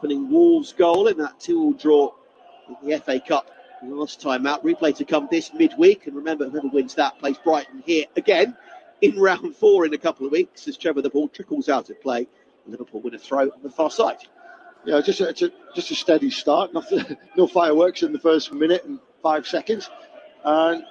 opening Wolves goal in that 2-2 draw in the FA Cup last time out. Replay to come this midweek, and remember, whoever wins that plays Brighton here again in round 4 in a couple of weeks as Trevor the ball trickles out of play. Liverpool win a throw on the far side. Yeah, just a steady start. Nothing, no fireworks in the first minute and 5 seconds, and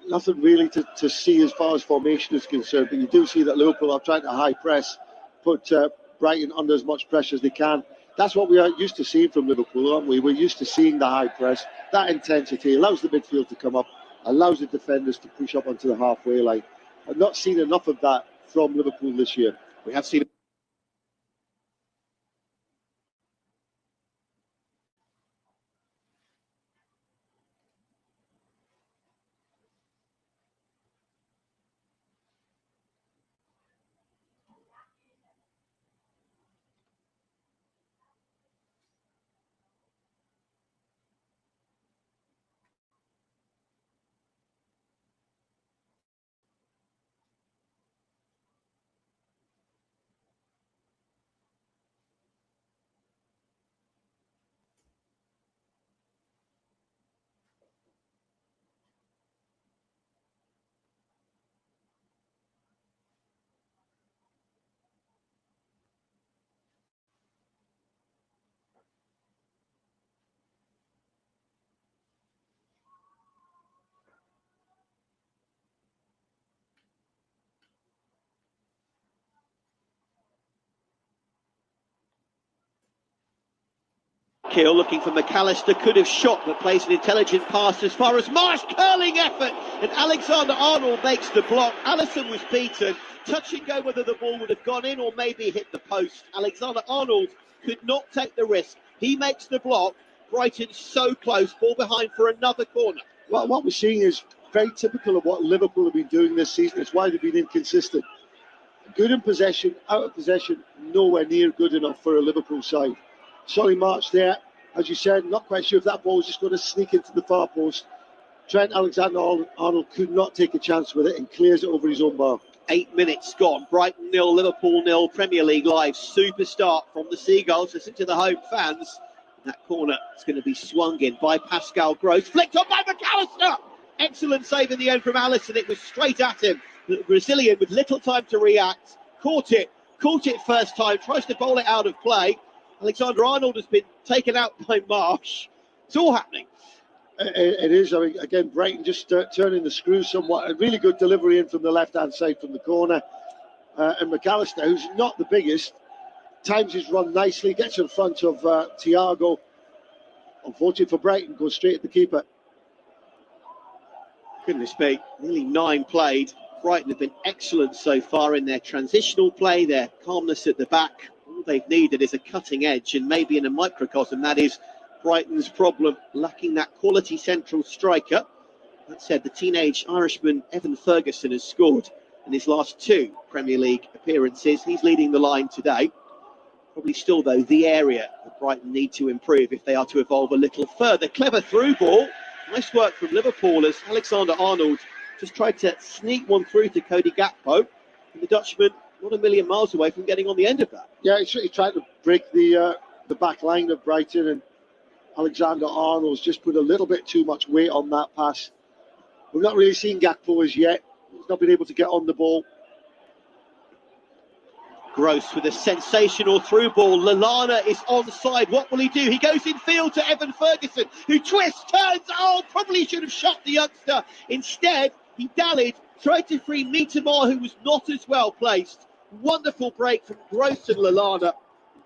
nothing really to see as far as formation is concerned. But you do see that Liverpool are trying to high press, put Brighton under as much pressure as they can. That's what we are used to seeing from Liverpool, aren't we? We're used to seeing the high press, that intensity allows the midfield to come up, allows the defenders to push up onto the halfway line. I've not seen enough of that from Liverpool this year. We have seen Kill looking for McAllister, could have shot but plays an intelligent pass as far as Marsh, curling effort, and Alexander-Arnold makes the block. Alisson was beaten, touch and go whether the ball would have gone in or maybe hit the post. Alexander-Arnold could not take the risk, he makes the block. Brighton so close, ball behind for another corner. Well, what we're seeing is very typical of what Liverpool have been doing this season. It's why they've been inconsistent. Good in possession, out of possession, nowhere near good enough for a Liverpool side. Solly March there, as you said, not quite sure if that ball was just going to sneak into the far post. Trent Alexander-Arnold could not take a chance with it and clears it over his own bar. 8 minutes gone, Brighton 0, Liverpool 0, Premier League Live, super start from the Seagulls. Listen to the home fans. That corner is going to be swung in by Pascal Gross, flicked on by McAllister. Excellent save in the end from Alisson, it was straight at him. The Brazilian with little time to react, caught it first time, tries to bowl it out of play. Alexander-Arnold has been taken out by Marsh. It's all happening. It is. I mean, again, Brighton just turning the screws somewhat. A really good delivery in from the left-hand side from the corner. And McAllister, who's not the biggest, times his run nicely, gets in front of Thiago. Unfortunately for Brighton, goes straight at the keeper. Goodness me, nearly 9 played. Brighton have been excellent so far in their transitional play, their calmness at the back. All they've needed is a cutting edge, and maybe in a microcosm that is Brighton's problem, lacking that quality central striker. That said, the teenage Irishman Evan Ferguson has scored in his last 2 Premier League appearances. He's leading the line today. Probably still, though, the area that Brighton need to improve if they are to evolve a little further. Clever through ball. Nice work from Liverpool as Alexander-Arnold just tried to sneak one through to Cody Gakpo. And the Dutchman not a million miles away from getting on the end of that. Yeah, he tried to break the back line of Brighton, and Alexander-Arnold's just put a little bit too much weight on that pass. We've not really seen Gakpo as yet. He's not been able to get on the ball. Gross with a sensational through ball. Lallana is onside. What will he do? He goes in field to Evan Ferguson, who twists, turns. Oh, probably should have shot the youngster. Instead, he dallied, tried to free Mitamar, who was not as well placed. Wonderful break from Gross and Lallana.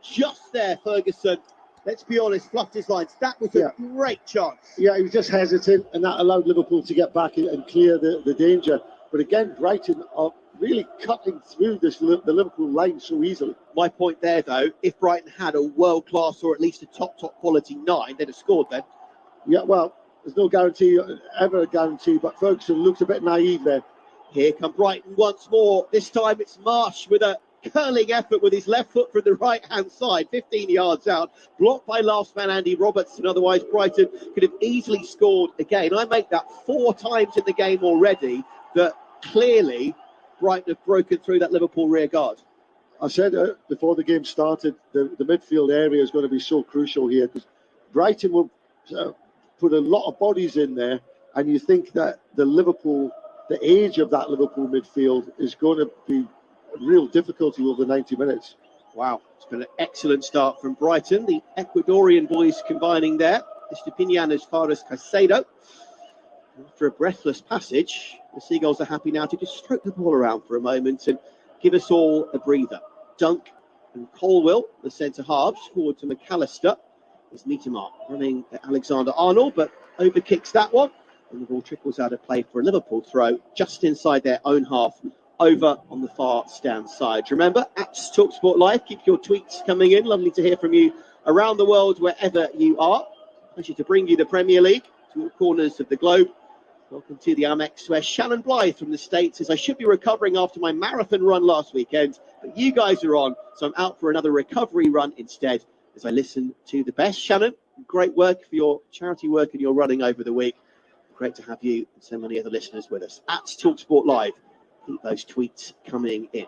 Just there, Ferguson, let's be honest, fluffed his lines. That was a great chance. Yeah, he was just hesitant, and that allowed Liverpool to get back and clear the danger. But again, Brighton are really cutting through the Liverpool line so easily. My point there, though, if Brighton had a world-class or at least a top quality 9, they'd have scored then. Yeah, well, there's no guarantee, ever a guarantee, but Ferguson looks a bit naive there. Here come Brighton once more. This time it's Marsh with a curling effort with his left foot from the right-hand side, 15 yards out, blocked by last man Andy Robertson. Otherwise, Brighton could have easily scored again. I make that 4 times in the game already that clearly Brighton have broken through that Liverpool rear guard. I said before the game started, the midfield area is going to be so crucial here, because Brighton will put a lot of bodies in there, and you think that the age of that Liverpool midfield is going to be a real difficulty over 90 minutes. Wow, it's been an excellent start from Brighton. The Ecuadorian boys combining there. Estepinian as far as Caicedo. After a breathless passage, the Seagulls are happy now to just stroke the ball around for a moment and give us all a breather. Dunk and Colwill, the centre halves, forward to McAllister. It's Nietema running at Alexander-Arnold, but overkicks that one. And the ball trickles out of play for a Liverpool throw just inside their own half, over on the far stand side. Remember, at TalkSport Live, keep your tweets coming in. Lovely to hear from you around the world, wherever you are. Pleasure to bring you the Premier League to all corners of the globe. Welcome to the Amex, where Shannon Blythe from the States says I should be recovering after my marathon run last weekend, but you guys are on, so I'm out for another recovery run instead as I listen to the best. Shannon, great work for your charity work and your running over the week. Great to have you and so many other listeners with us. At TalkSport Live, keep those tweets coming in.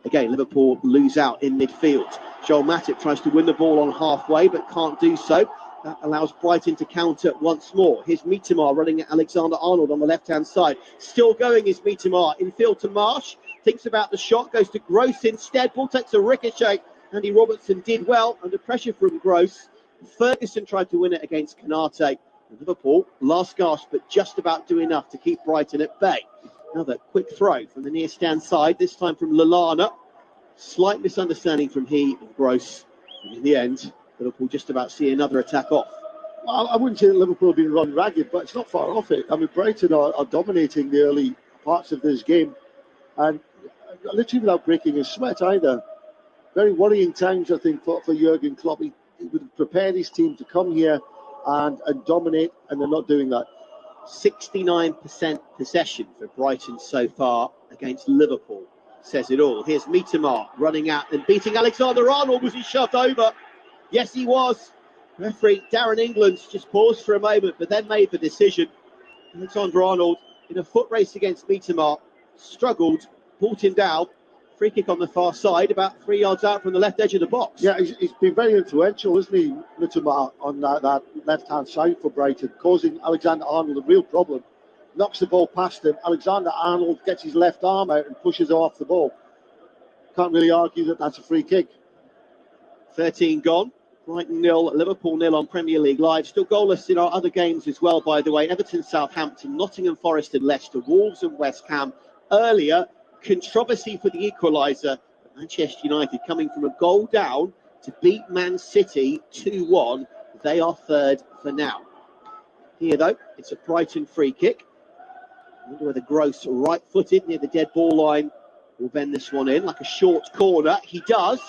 Again, Liverpool lose out in midfield. Joel Matip tries to win the ball on halfway, but can't do so. That allows Brighton to counter once more. Here's Miedema running at Alexander-Arnold on the left-hand side. Still going is Miedema. Infield to Marsh. Thinks about the shot. Goes to Gross instead. Ball takes a ricochet. Andy Robertson did well under pressure from Gross. Ferguson tried to win it against Konate. Liverpool, last gasp, but just about do enough to keep Brighton at bay. Another quick throw from the near stand side, this time from Lallana. Slight misunderstanding from he and Gross. And in the end, Liverpool just about see another attack off. Well, I wouldn't say that Liverpool have been run ragged, but it's not far off it. I mean, Brighton are dominating the early parts of this game, and literally without breaking a sweat either. Very worrying times, I think, for Jurgen Klopp. He would prepare his team to come here and dominate, and they're not doing that. 69% possession for Brighton so far against Liverpool. Says it all. Here's Miedema running out and beating Alexander-Arnold. Was he shoved over? Yes, he was. Referee Darren England's just paused for a moment, but then made the decision. Alexander-Arnold in a foot race against Miedema struggled, brought him down. Free kick on the far side, about 3 yards out from the left edge of the box. Yeah, he's been very influential, isn't he, Miedema, on that left-hand side for Brighton, causing Alexander-Arnold a real problem. Knocks the ball past him. Alexander-Arnold gets his left arm out and pushes him off the ball. Can't really argue that that's a free kick. 13 gone. Brighton 0, Liverpool 0 on Premier League Live. Still goalless in our other games as well, by the way. Everton, Southampton, Nottingham Forest and Leicester, Wolves and West Ham. Earlier, controversy for the equaliser. Manchester United coming from a goal down to beat Man City 2-1. They are third for now. Here, though, it's a Brighton free kick. I wonder whether Gross, right-footed near the dead ball line, will bend this one in like a short corner. He does.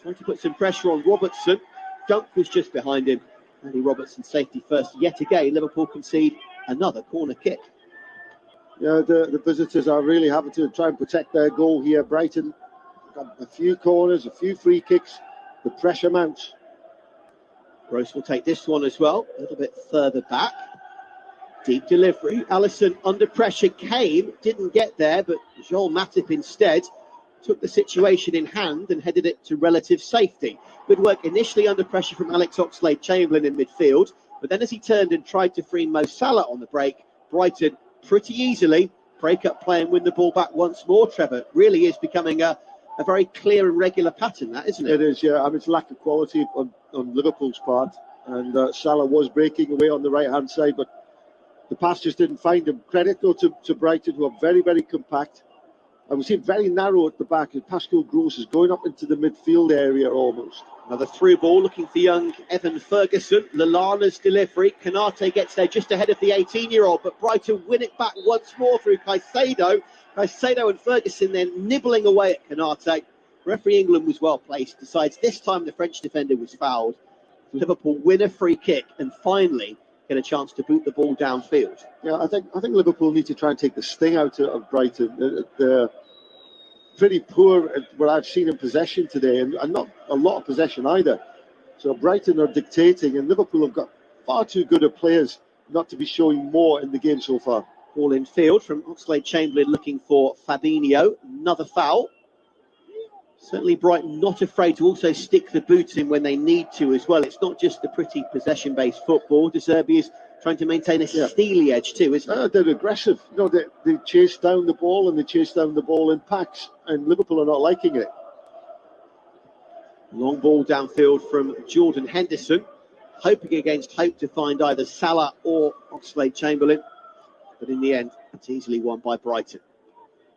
Trying to put some pressure on Robertson. Dunk was just behind him. Andy Robertson safety first. Yet again, Liverpool concede another corner kick. Yeah, the visitors are really having to try and protect their goal here. Brighton got a few corners, a few free kicks. The pressure mounts. Gross will take this one as well. A little bit further back. Deep delivery. Alisson under pressure came. Didn't get there, but Joel Matip instead took the situation in hand and headed it to relative safety. Good work initially under pressure from Alex Oxlade-Chamberlain in midfield, but then as he turned and tried to free Mo Salah on the break, Brighton pretty easily break up play and win the ball back once more. Trevor, really is becoming a very clear and regular pattern, that, isn't it? It is, yeah. I mean, it's lack of quality on Liverpool's part, and Salah was breaking away on the right-hand side, but the pass just didn't find him. Credit, though, to Brighton, who are very, very compact. And we see it very narrow at the back, and Pascal Gross is going up into the midfield area almost. Another through ball looking for young Evan Ferguson. Lallana's delivery. Konate gets there just ahead of the 18-year-old, but Brighton win it back once more through Caicedo. Caicedo and Ferguson then nibbling away at Konate. Referee England was well placed. Decides this time the French defender was fouled. Liverpool win a free kick and finally get a chance to boot the ball downfield. Yeah, I think Liverpool need to try and take the sting out of Brighton. They're pretty poor at what I've seen in possession today, and not a lot of possession either. So Brighton are dictating, and Liverpool have got far too good of players not to be showing more in the game so far. Ball in field from Oxlade-Chamberlain looking for Fabinho. Another foul. Certainly Brighton not afraid to also stick the boot in when they need to as well. It's not just the pretty possession-based football. De Zerbi is trying to maintain a steely edge too, isn't it? They're aggressive. They chase down the ball, and they chase down the ball in packs, and Liverpool are not liking it. Long ball downfield from Jordan Henderson, hoping against hope to find either Salah or Oxlade-Chamberlain. But in the end, it's easily won by Brighton.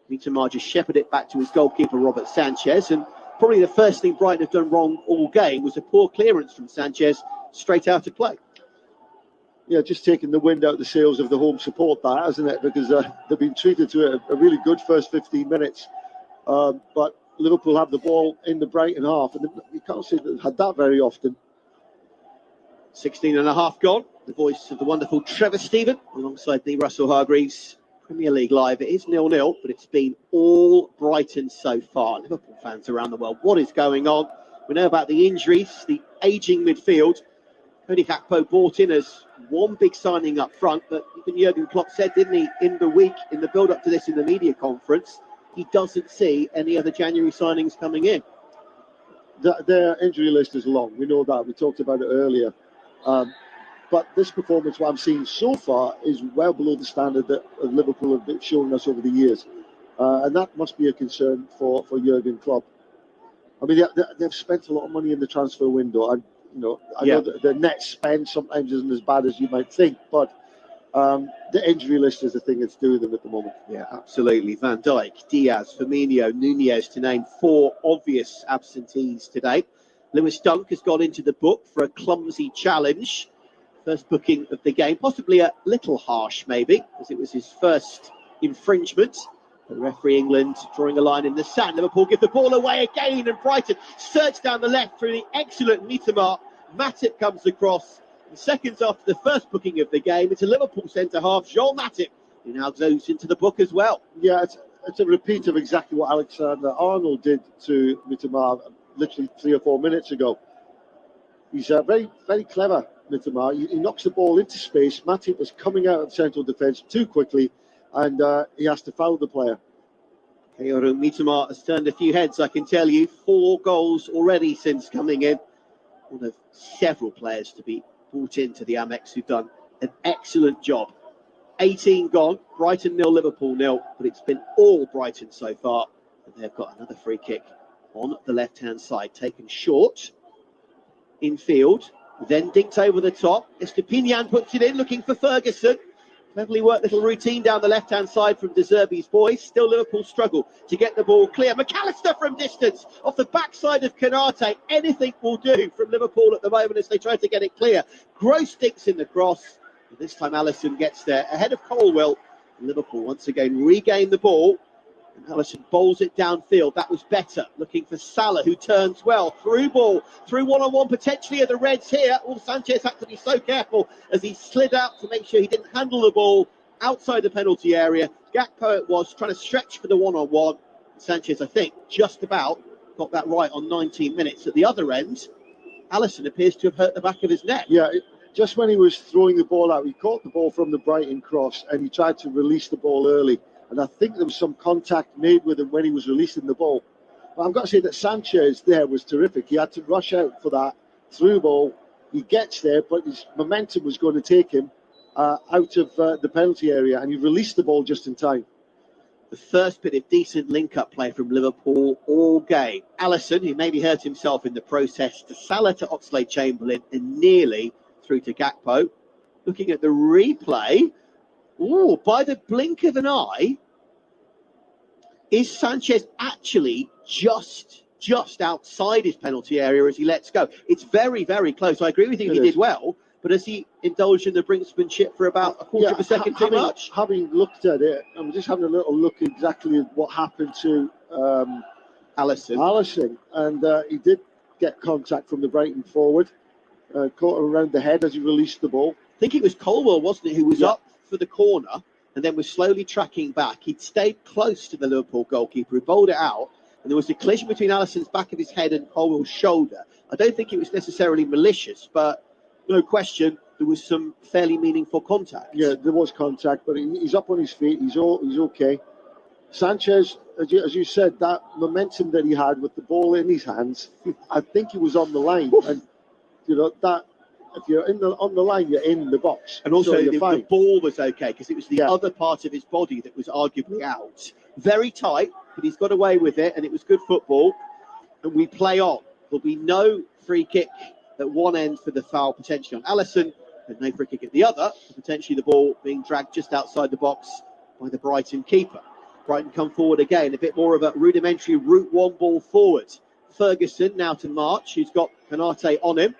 Mitoma just shepherded it back to his goalkeeper, Robert Sanchez, and probably the first thing Brighton have done wrong all game was a poor clearance from Sanchez straight out of play. Yeah, just taking the wind out of the sails of the home support, that, hasn't it? Because they've been treated to a really good first 15 minutes. But Liverpool have the ball in the Brighton half, and you can't say they've had that very often. 16 and a half gone. The voice of the wonderful Trevor Steven alongside the Russell Hargreaves. Premier League Live. It is 0-0, but it's been all Brighton so far. Liverpool fans around the world, what is going on? We know about the injuries, the ageing midfield. Cody Gakpo brought in as one big signing up front, but even Jurgen Klopp said, didn't he, in the week, in the build-up to this in the media conference, he doesn't see any other January signings coming in. Their injury list is long. We know that. We talked about it earlier. But this performance, what I'm seeing so far, is well below the standard that Liverpool have been showing us over the years. And that must be a concern for Jurgen Klopp. I mean, they've spent a lot of money in the transfer window. I know that the net spend sometimes isn't as bad as you might think, but the injury list is the thing that's doing them at the moment. Yeah, absolutely. Van Dijk, Diaz, Firmino, Nunez, to name four obvious absentees today. Lewis Dunk has gone into the book for a clumsy challenge. First booking of the game, possibly a little harsh maybe, as it was his first infringement. The referee England drawing a line in the sand. Liverpool give the ball away again, and Brighton surge down the left through the excellent Mitoma. Matip comes across. And seconds after the first booking of the game, it's a Liverpool centre-half, Joel Matip, who now goes into the book as well. Yeah, it's a repeat of exactly what Alexander-Arnold did to Mitoma literally 3 or 4 minutes ago. He's very, very clever, Mitoma. He knocks the ball into space. Matip was coming out of central defence too quickly, and he has to foul the player. Kaoru Mitoma has turned a few heads, I can tell you. 4 goals already since coming in. One of several players to be brought into the Amex who've done an excellent job. 18 gone, Brighton 0, Liverpool 0, but it's been all Brighton so far. And they've got another free kick on the left-hand side, taken short, infield, then dinked over the top. Estepinian puts it in, looking for Ferguson. Cleverly worked little routine down the left-hand side from De Zerbi's boys. Still Liverpool struggle to get the ball clear. McAllister from distance, off the backside of Canate. Anything will do from Liverpool at the moment as they try to get it clear. Gross dinks in the cross. And this time Alisson gets there ahead of Colwill. Liverpool once again regain the ball. And Alisson bowls it downfield. That was better. Looking for Salah, who turns well. Through ball. Through one-on-one potentially of the Reds here. Oh, Sanchez had to be so careful as he slid out to make sure he didn't handle the ball outside the penalty area. Gakpo it was, trying to stretch for the one-on-one. Sanchez, I think, just about got that right on 19 minutes. At the other end, Alisson appears to have hurt the back of his neck. Yeah, just when he was throwing the ball out, he caught the ball from the Brighton cross and he tried to release the ball early. And I think there was some contact made with him when he was releasing the ball. But I've got to say that Sanchez there was terrific. He had to rush out for that through ball. He gets there, but his momentum was going to take him out of the penalty area, and he released the ball just in time. The first bit of decent link-up play from Liverpool all game. Alisson, who maybe hurt himself in the process, to Salah, to Oxlade-Chamberlain, and nearly through to Gakpo. Looking at the replay, by the blink of an eye, is Sanchez actually just outside his penalty area as he lets go? It's very, very close. I agree with you, he did well, but has he indulged in the brinksmanship for about a quarter of a second too much? Having looked at it, I'm just having a little look exactly at what happened to Alisson, and he did get contact from the Brighton forward, caught him around the head as he released the ball. I think it was Colwill, wasn't it, who was up for the corner and then was slowly tracking back. He'd stayed close to the Liverpool goalkeeper who bowled it out, and there was a collision between Alisson's back of his head and Colwill's shoulder. I don't think it was necessarily malicious, but no question there was some fairly meaningful contact. Yeah, there was contact, but he's up on his feet. He's okay. Sanchez as you said, that momentum that he had with the ball in his hands, I think he was on the line. And, that if you're on the line, you're in the box. And also, so the ball was okay because it was the Yeah. other part of his body that was arguably out. Very tight, but he's got away with it, and it was good football. And we play on. There'll be no free kick at one end for the foul potentially on Allison, and no free kick at the other, potentially the ball being dragged just outside the box by the Brighton keeper. Brighton come forward again, a bit more of a rudimentary route one ball forward. Ferguson now to March, who's got Konate on him.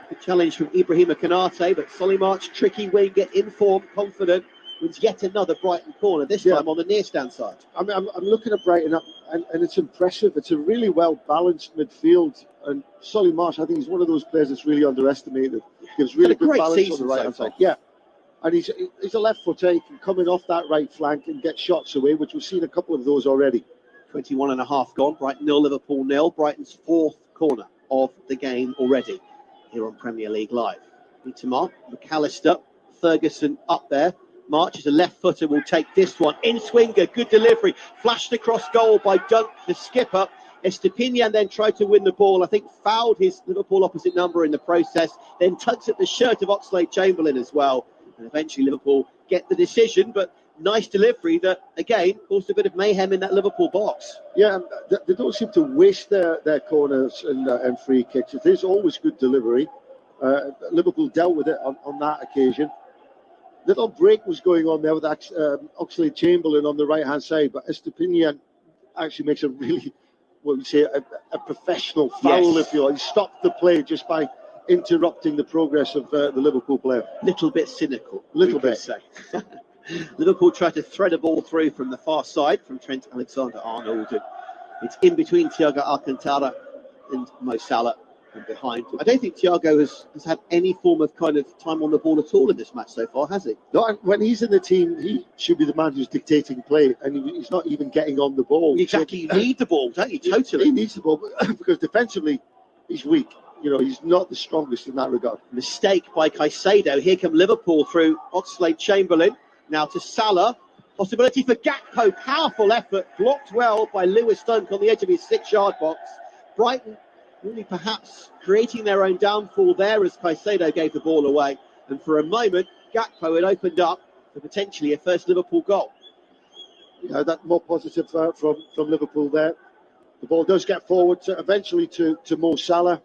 Good challenge from Ibrahima Konate, but Solly March, tricky wing, get in form, confident, wins yet another Brighton corner, this time on the near stand side. I mean, I'm looking at Brighton up, and it's impressive. It's a really well-balanced midfield, and Solly March, I think he's one of those players that's really underestimated. Gives really good balance on the right-hand side. Yeah, and he's a left footer. He can come in off that right flank and get shots away, which we've seen a couple of those already. 21 and a half gone, Brighton 0, Liverpool 0. Brighton's fourth corner of the game already here on Premier League Live. Tamar, McAllister, Ferguson up there. March is a left footer, will take this one. In swinger, good delivery. Flashed across goal by Dunk, the skipper. Estepinian then tried to win the ball. I think fouled his Liverpool opposite number in the process. Then tugs at the shirt of Oxlade-Chamberlain as well. And eventually Liverpool get the decision, but nice delivery that, again, caused a bit of mayhem in that Liverpool box. Yeah, they don't seem to waste their corners and free kicks. It is always good delivery. Liverpool dealt with it on that occasion. Little break was going on there with Oxlade-Chamberlain on the right-hand side, but Estepinian actually makes a really, what we say, a professional foul, if you like. He stopped the play just by interrupting the progress of the Liverpool player. Little bit cynical. Little bit. Say. Liverpool try to thread a ball through from the far side from Trent Alexander-Arnold. It's in between Thiago Alcantara and Mo Salah and behind. I don't think Thiago has had any form of kind of time on the ball at all in this match so far, has he? No, when he's in the team, he should be the man who's dictating play, and he's not even getting on the ball. Exactly, you need the ball, don't you? Totally. He needs the ball because defensively, he's weak. He's not the strongest in that regard. Mistake by Caicedo. Here come Liverpool through Oxlade-Chamberlain. Now to Salah. Possibility for Gakpo. Powerful effort. Blocked well by Lewis Dunk on the edge of his 6-yard box. Brighton really perhaps creating their own downfall there as Caicedo gave the ball away. And for a moment, Gakpo had opened up for potentially a first Liverpool goal. Yeah, that more positive from Liverpool there. The ball does get forward eventually to Mo Salah.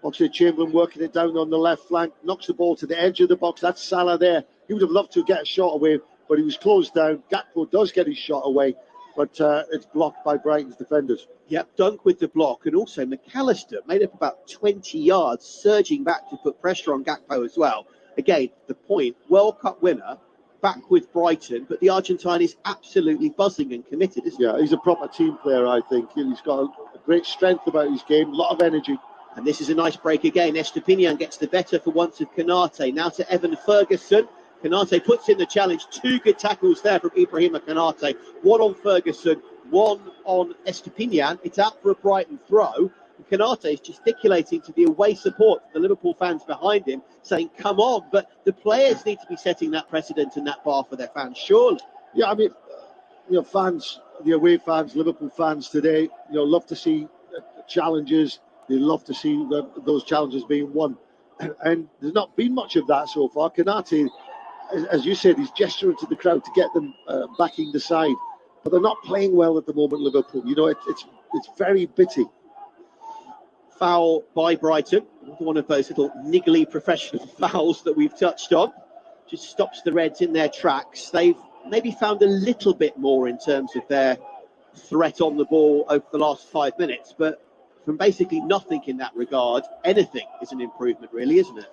Oxlade-Chamberlain working it down on the left flank, knocks the ball to the edge of the box. That's Salah there. He would have loved to get a shot away, but he was closed down. Gakpo does get his shot away, but it's blocked by Brighton's defenders. Yep, Dunk with the block, and also McAllister made up about 20 yards, surging back to put pressure on Gakpo as well. Again, the point, World Cup winner, back with Brighton, but the Argentine is absolutely buzzing and committed, isn't he? Yeah, he's a proper team player, I think. He's got a great strength about his game, a lot of energy. And this is a nice break again. Estepinian gets the better for once of Konate. Now to Evan Ferguson. Konate puts in the challenge. 2 good tackles there from Ibrahima Konate. One on Ferguson, one on Estepinian. It's out for a Brighton throw. And Konate is gesticulating to the away support, the Liverpool fans behind him, saying, come on. But the players need to be setting that precedent and that bar for their fans, surely. Yeah, I mean, fans, the away fans, Liverpool fans today, love to see challenges. They love to see those challenges being won. And there's not been much of that so far. Konate, as you said, he's gesturing to the crowd to get them backing the side. But they're not playing well at the moment, Liverpool. It's very bitty. Foul by Brighton. Another one of those little niggly professional fouls that we've touched on. Just stops the Reds in their tracks. They've maybe found a little bit more in terms of their threat on the ball over the last 5 minutes. But from basically nothing in that regard, anything is an improvement, really, isn't it?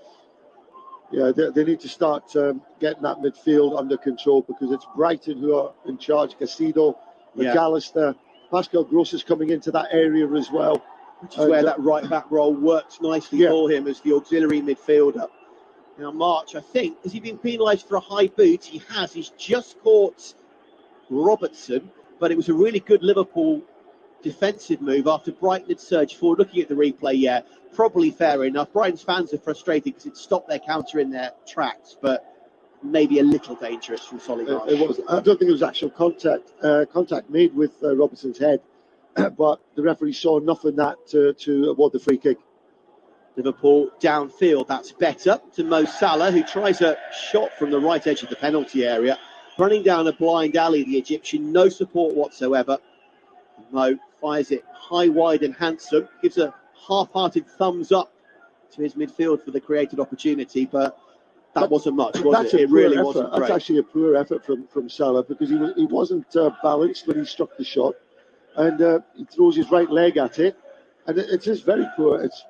Yeah, they need to start getting that midfield under control because it's Brighton who are in charge. Caicedo, McAllister, Pascal Gross is coming into that area as well. Which is where that right-back role works nicely for him as the auxiliary midfielder. Now, March, I think, has he been penalised for a high boot? He has. He's just caught Robertson, but it was a really good Liverpool defensive move after Brighton had surged forward. Looking at the replay, probably fair enough. Brighton's fans are frustrated because it stopped their counter in their tracks, but maybe a little dangerous from Solly March. It was. I don't think it was actual contact made with Robertson's head, but the referee saw enough in that to award the free kick. Liverpool downfield, that's better to Mo Salah, who tries a shot from the right edge of the penalty area, running down a blind alley, the Egyptian, no support whatsoever. Mo fires it high, wide and handsome, gives a half-hearted thumbs up to his midfield for the created opportunity, but that wasn't much, was it? It really wasn't great. That's actually a poor effort from Salah, because he wasn't balanced when he struck the shot, and he throws his right leg at it, and it's just very poor. It's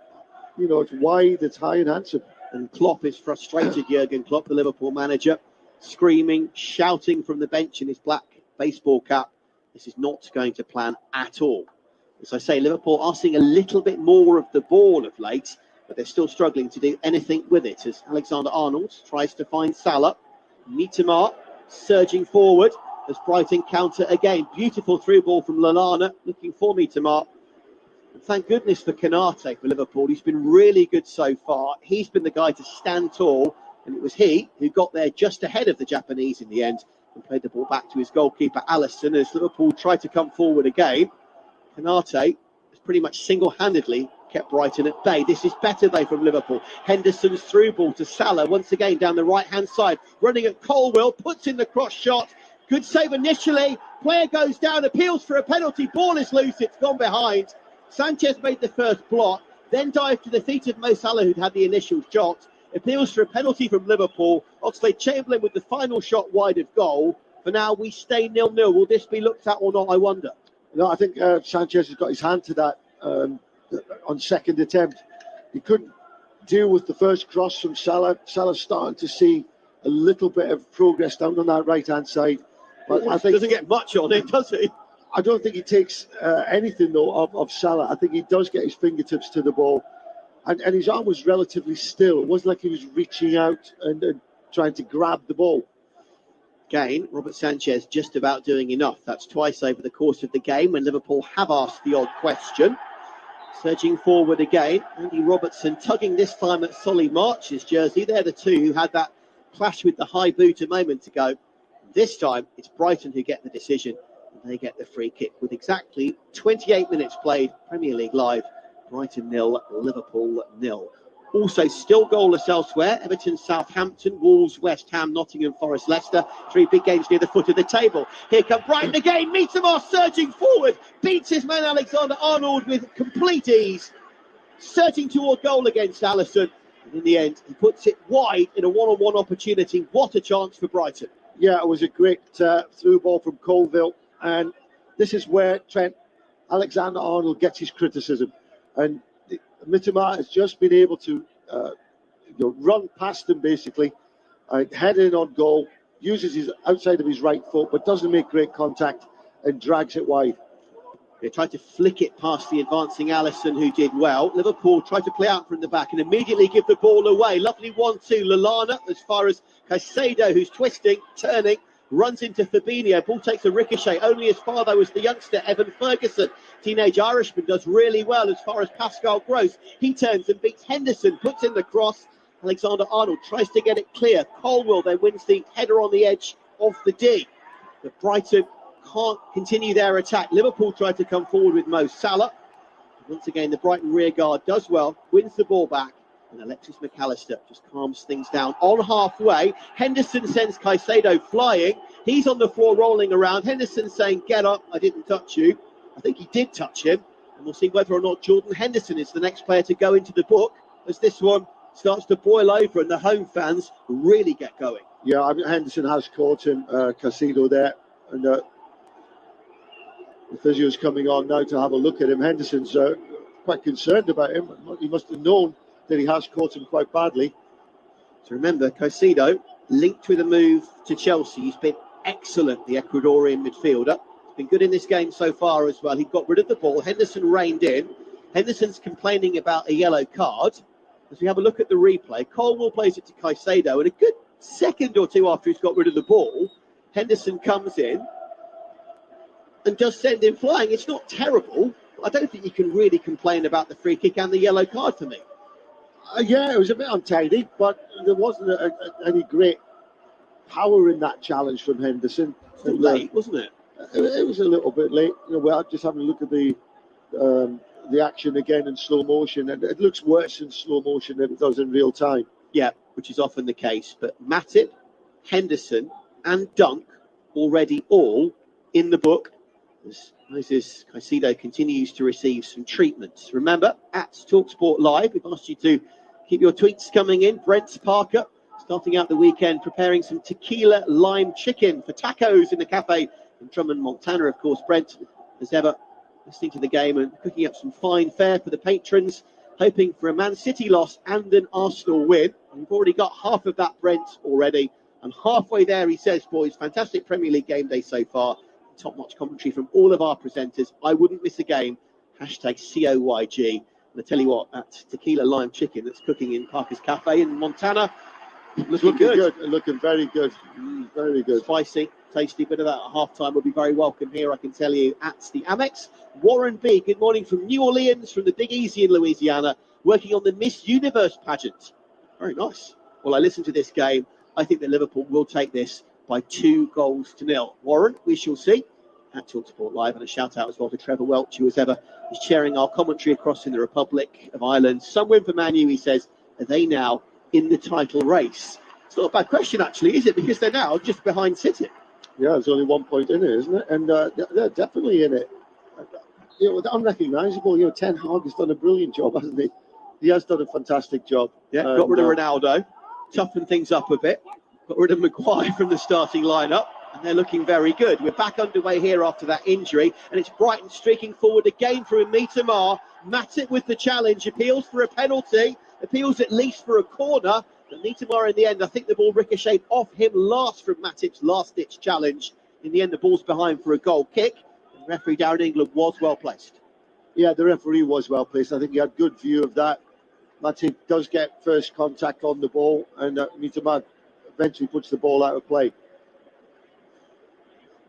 wide, it's high and handsome. And Klopp is frustrated, Jurgen Klopp, the Liverpool manager, screaming, shouting from the bench in his black baseball cap. This is not going to plan at all. As I say, Liverpool are seeing a little bit more of the ball of late, but they're still struggling to do anything with it, as Alexander-Arnold tries to find Salah. Mitoma surging forward as Brighton counter again. Beautiful through ball from Lallana, looking for Mitoma. And thank goodness for Konate for Liverpool. He's been really good so far. He's been the guy to stand tall, and it was he who got there just ahead of the Japanese in the end and played the ball back to his goalkeeper Alisson as Liverpool tried to come forward again. Konate has pretty much single-handedly kept Brighton at bay. This is better though from Liverpool. Henderson's through ball to Salah once again down the right-hand side, running at Colwill, puts in the cross shot. Good save initially. Player goes down, appeals for a penalty. Ball is loose. It's gone behind. Sanchez made the first block, then dived to the feet of Mo Salah, who'd had the initial shot. Appeals for a penalty from Liverpool. Oxlade-Chamberlain with the final shot wide of goal. For now, we stay 0-0. Will this be looked at or not, I wonder? No, I think Sanchez has got his hand to that on second attempt. He couldn't deal with the first cross from Salah. Salah's starting to see a little bit of progress down on that right-hand side. But I think doesn't get much on it, does he? I don't think he takes anything, though, of Salah. I think he does get his fingertips to the ball. And his arm was relatively still. It wasn't like he was reaching out and trying to grab the ball. Again, Robert Sanchez just about doing enough. That's twice over the course of the game when Liverpool have asked the odd question. Surging forward again, Andy Robertson tugging this time at Solly March's jersey. They're the two who had that clash with the high boot a moment ago. This time, it's Brighton who get the decision. They get the free kick with exactly 28 minutes played. Premier League Live, Brighton 0, Liverpool 0. Also still goalless elsewhere. Everton, Southampton, Wolves, West Ham, Nottingham Forest, Leicester. 3 big games near the foot of the table. Here come Brighton again. Mitoma surging forward. Beats his man Alexander-Arnold with complete ease. Surging toward goal against Alisson. And in the end, he puts it wide in a one-on-one opportunity. What a chance for Brighton. Yeah, it was a great through ball from Colwill. And this is where Trent Alexander-Arnold gets his criticism. And Mitoma has just been able to run past him, basically, head in on goal, uses his outside of his right foot, but doesn't make great contact and drags it wide. They tried to flick it past the advancing Alisson, who did well. Liverpool tried to play out from the back and immediately give the ball away. Lovely 1-2. Lallana, as far as Caicedo, who's twisting, turning, runs into Fabinho. Ball takes a ricochet only as far though as the youngster Evan Ferguson. Teenage Irishman does really well as far as Pascal Gross. He turns and beats Henderson, puts in the cross. Alexander-Arnold tries to get it clear. Colwill then wins the header on the edge of the D. But Brighton can't continue their attack. Liverpool tried to come forward with Mo Salah. Once again, the Brighton rearguard does well, wins the ball back. And Alexis McAllister just calms things down. On halfway, Henderson sends Caicedo flying. He's on the floor rolling around. Henderson saying, "Get up, I didn't touch you." I think he did touch him. And we'll see whether or not Jordan Henderson is the next player to go into the book as this one starts to boil over and the home fans really get going. Yeah, I mean, Henderson has caught him, Caicedo there. And the physio's coming on now to have a look at him. Henderson's quite concerned about him. He must have known that he has caught him quite badly. So remember, Caicedo linked with a move to Chelsea. He's been excellent, the Ecuadorian midfielder. He's been good in this game so far as well. He got rid of the ball. Henderson reined in. Henderson's complaining about a yellow card. As we have a look at the replay, Colwill plays it to Caicedo, and a good second or two after he's got rid of the ball, Henderson comes in and does send him flying. It's not terrible. I don't think you can really complain about the free kick and the yellow card for me. Yeah, it was a bit untidy, but there wasn't any great power in that challenge from Henderson. It's late, wasn't it? It was a little bit late. We're just having a look at the action again in slow motion, and it looks worse in slow motion than it does in real time. Yeah, which is often the case. But Matip, Henderson, and Dunk already all in the book as Moses Caicedo continues to receive some treatments. Remember, at TalkSport Live, we've asked you to keep your tweets coming in. Brent Parker starting out the weekend preparing some tequila lime chicken for tacos in the cafe in Drummond, Montana. Of course, Brent, as ever, listening to the game and cooking up some fine fare for the patrons, hoping for a Man City loss and an Arsenal win. We've already got half of that, Brent, already. And halfway there, he says, boys, fantastic Premier League game day so far. Top-notch commentary from all of our presenters. I wouldn't miss a game. Hashtag COYG. And I tell you what, that tequila lime chicken that's cooking in Parker's Cafe in Montana, looking good. Looking very good. Very good. Spicy, tasty. Bit of that at half-time will be very welcome here, I can tell you, at the Amex. Warren B, good morning from New Orleans, from the Big Easy in Louisiana, working on the Miss Universe pageant. Very nice. Well, I listened to this game. I think that Liverpool will take this by 2-0. Warren, we shall see. At TalkSport Live, and a shout out as well to Trevor Welch, who as ever is chairing our commentary across in the Republic of Ireland. Some win for Man U, he says. Are they now in the title race? It's not a bad question, actually, is it? Because they're now just behind City. Yeah, there's only 1 point in it, isn't it? And they're definitely in it. They're unrecognisable. Ten Hag has done a brilliant job, hasn't he? He has done a fantastic job. Yeah, got rid of Ronaldo, toughened things up a bit, got rid of Maguire from the starting lineup. And they're looking very good. We're back underway here after that injury. And it's Brighton streaking forward again through Mitoma. Matip with the challenge. Appeals for a penalty. Appeals at least for a corner. But Mitoma in the end, I think the ball ricocheted off him last from Matip's last-ditch challenge. In the end, the ball's behind for a goal kick. And referee Darren England was well placed. Yeah, the referee was well placed. I think he had good view of that. Matip does get first contact on the ball. And Mitoma eventually puts the ball out of play.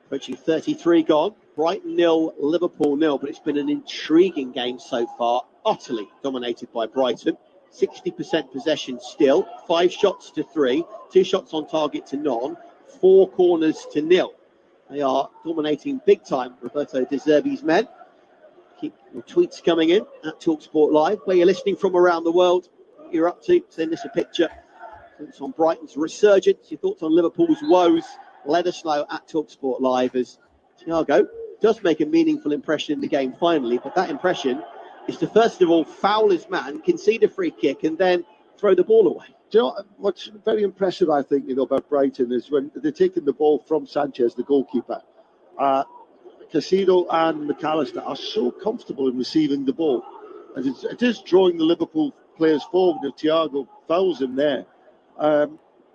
Approaching 33 gone. Brighton 0, Liverpool 0. But it's been an intriguing game so far. Utterly dominated by Brighton. 60% possession still. 5 shots to 3. 2 shots on target to none. 4 corners to 0. They are dominating big time, Roberto De Zerbi's men. Keep your tweets coming in at TalkSport Live. Where you're listening from around the world, what you're up to. Send us a picture. Thoughts on Brighton's resurgence. Your thoughts on Liverpool's woes. Let us know at TalkSport Live, as Thiago does make a meaningful impression in the game finally, but that impression is to first of all foul his man, concede a free kick, and then throw the ball away. Do you know what's very impressive, I think, about Brighton is when they're taking the ball from Sanchez, the goalkeeper. Caicedo and McAllister are so comfortable in receiving the ball. And it is drawing the Liverpool players forward. If Thiago fouls him there,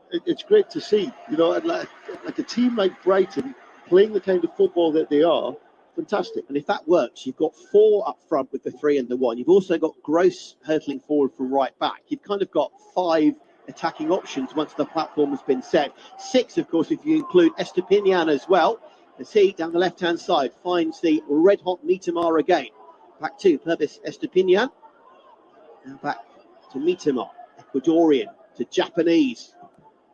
it's great to see, like a team like Brighton playing the kind of football that they are. Fantastic. And if that works, you've got 4 up front with the 3 and the 1. You've also got Gross hurtling forward from right back. You've kind of got 5 attacking options once the platform has been set. 6, of course, if you include Estepinian as well, as he, down the left-hand side, finds the red-hot Mitoma again. Back to Purvis Estepinian. Now back to Mitoma, Ecuadorian to Japanese.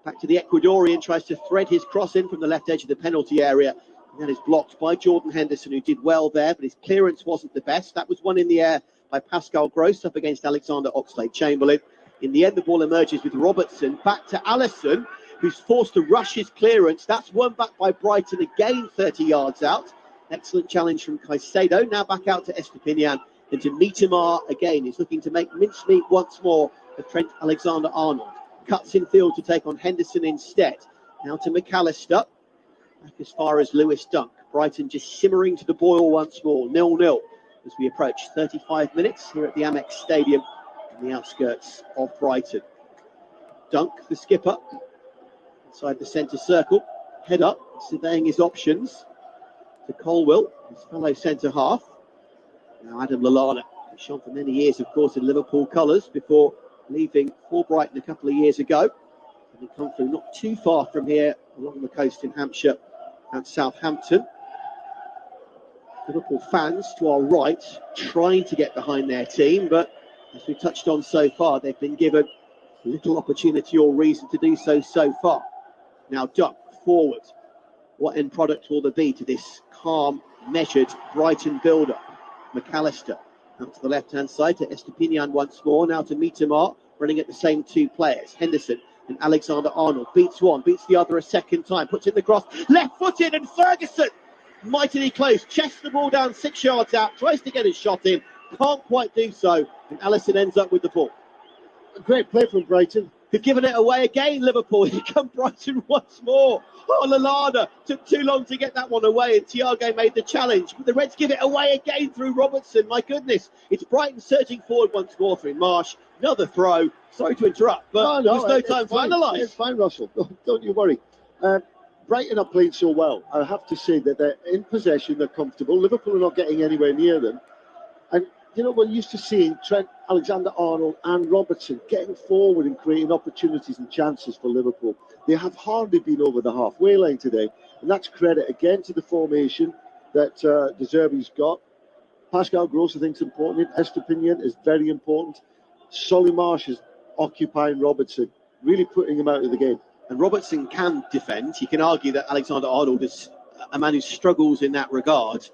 Back to the Ecuadorian, tries to thread his cross in from the left edge of the penalty area. And that is blocked by Jordan Henderson, who did well there, but his clearance wasn't the best. That was one in the air by Pascal Gross up against Alexander Oxlade-Chamberlain. In the end, the ball emerges with Robertson. Back to Alisson, who's forced to rush his clearance. That's won back by Brighton again, 30 yards out. Excellent challenge from Caicedo. Now back out to Estepinian and to Mitoma again. He's looking to make mincemeat once more of Trent Alexander-Arnold. Cuts in field to take on Henderson instead. Now to McAllister. Back as far as Lewis Dunk. Brighton just simmering to the boil once more. 0-0 as we approach 35 minutes here at the Amex Stadium on the outskirts of Brighton. Dunk, the skipper, inside the centre circle. Head up, surveying his options. To Colwill, his fellow centre half. Now Adam Lallana, who's shone for many years, of course, in Liverpool colours before leaving for Brighton a couple of years ago. Having come through not too far from here along the coast in Hampshire and Southampton. Liverpool fans to our right trying to get behind their team, but as we touched on so far, they've been given little opportunity or reason to do so far. Now Duck forward. What end product will there be to this calm, measured Brighton build-up? McAllister out to the left-hand side to Estepinian once more. Now to Mitamar, running at the same two players. Henderson and Alexander-Arnold. Beats one, beats the other a second time. Puts in the cross. Left-footed, and Ferguson mightily close. Chests the ball down 6 yards out. Tries to get his shot in. Can't quite do so. And Alisson ends up with the ball. A great play from Brighton. They've given it away again, Liverpool. Here come Brighton once more. Oh, Lallana took too long to get that one away, and Thiago made the challenge. But the Reds give it away again through Robertson. My goodness, it's Brighton surging forward once more through Marsh. Another throw. Sorry to interrupt, but there's no time to analyse. It's fine, Russell. Don't you worry. Brighton are playing so well. I have to say that they're in possession, they're comfortable. Liverpool are not getting anywhere near them. And you know, we're used to seeing Trent Alexander-Arnold and Robertson getting forward and creating opportunities and chances for Liverpool. They have hardly been over the halfway line today, and that's credit again to the formation that De Zerbi's got. Pascal Gross, I think, is important. Estepinian is very important. Solly Marsh is occupying Robertson, really putting him out of the game. And Robertson can defend. You can argue that Alexander-Arnold is a man who struggles in that regard.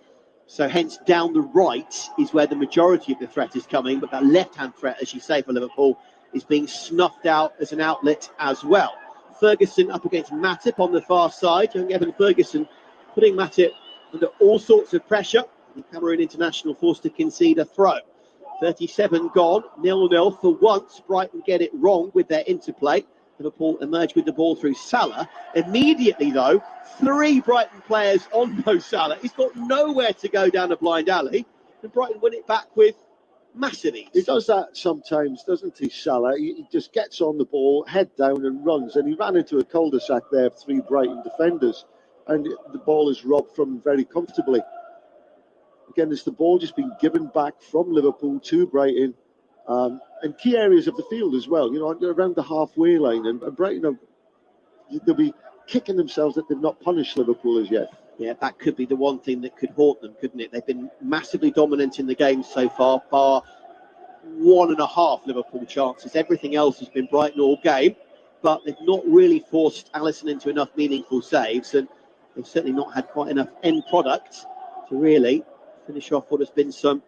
So hence down the right is where the majority of the threat is coming, but that left-hand threat, as you say, for Liverpool is being snuffed out as an outlet as well. Ferguson up against Matip on the far side. Young Evan Ferguson putting Matip under all sorts of pressure. The Cameroon international forced to concede a throw. 37 gone, 0-0 for once. Brighton get it wrong with their interplay. Liverpool emerge with the ball through Salah. Immediately, though, 3 Brighton players on Mo Salah. He's got nowhere to go down a blind alley. And Brighton win it back with massive ease. He does that sometimes, doesn't he, Salah? He just gets on the ball, head down and runs. And he ran into a cul-de-sac there of 3 Brighton defenders. And the ball is robbed from him very comfortably. Again, it's the ball just being given back from Liverpool to Brighton. And key areas of the field as well, you know, around the halfway line. And Brighton, they'll be kicking themselves that they've not punished Liverpool as yet. Yeah, that could be the one thing that could haunt them, couldn't it? They've been massively dominant in the game so far, bar 1.5 Liverpool chances. Everything else has been Brighton all game, but they've not really forced Alisson into enough meaningful saves, and they've certainly not had quite enough end product to really finish off what has been some,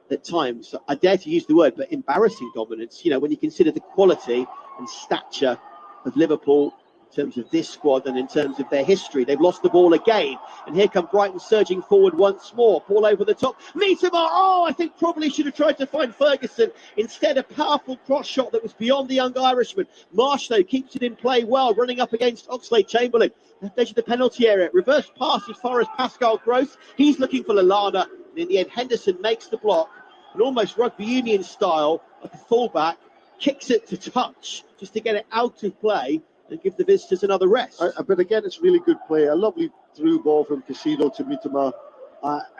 at times, I dare to use the word, but embarrassing dominance. You know, when you consider the quality and stature of Liverpool in terms of this squad and in terms of their history. They've lost the ball again. And here come Brighton surging forward once more. Ball over the top. Mitamar, I think probably should have tried to find Ferguson. Instead, a powerful cross shot that was beyond the young Irishman. Marsh, though, keeps it in play well, running up against Oxlade-Chamberlain. Left edge of the penalty area. Reverse pass as far as Pascal Gross. He's looking for Lallana. And in the end, Henderson makes the block. And almost rugby union style, like a fullback, kicks it to touch just to get it out of play and give the visitors another rest. But again, it's really good play. A lovely through ball from Casido to Mitamar.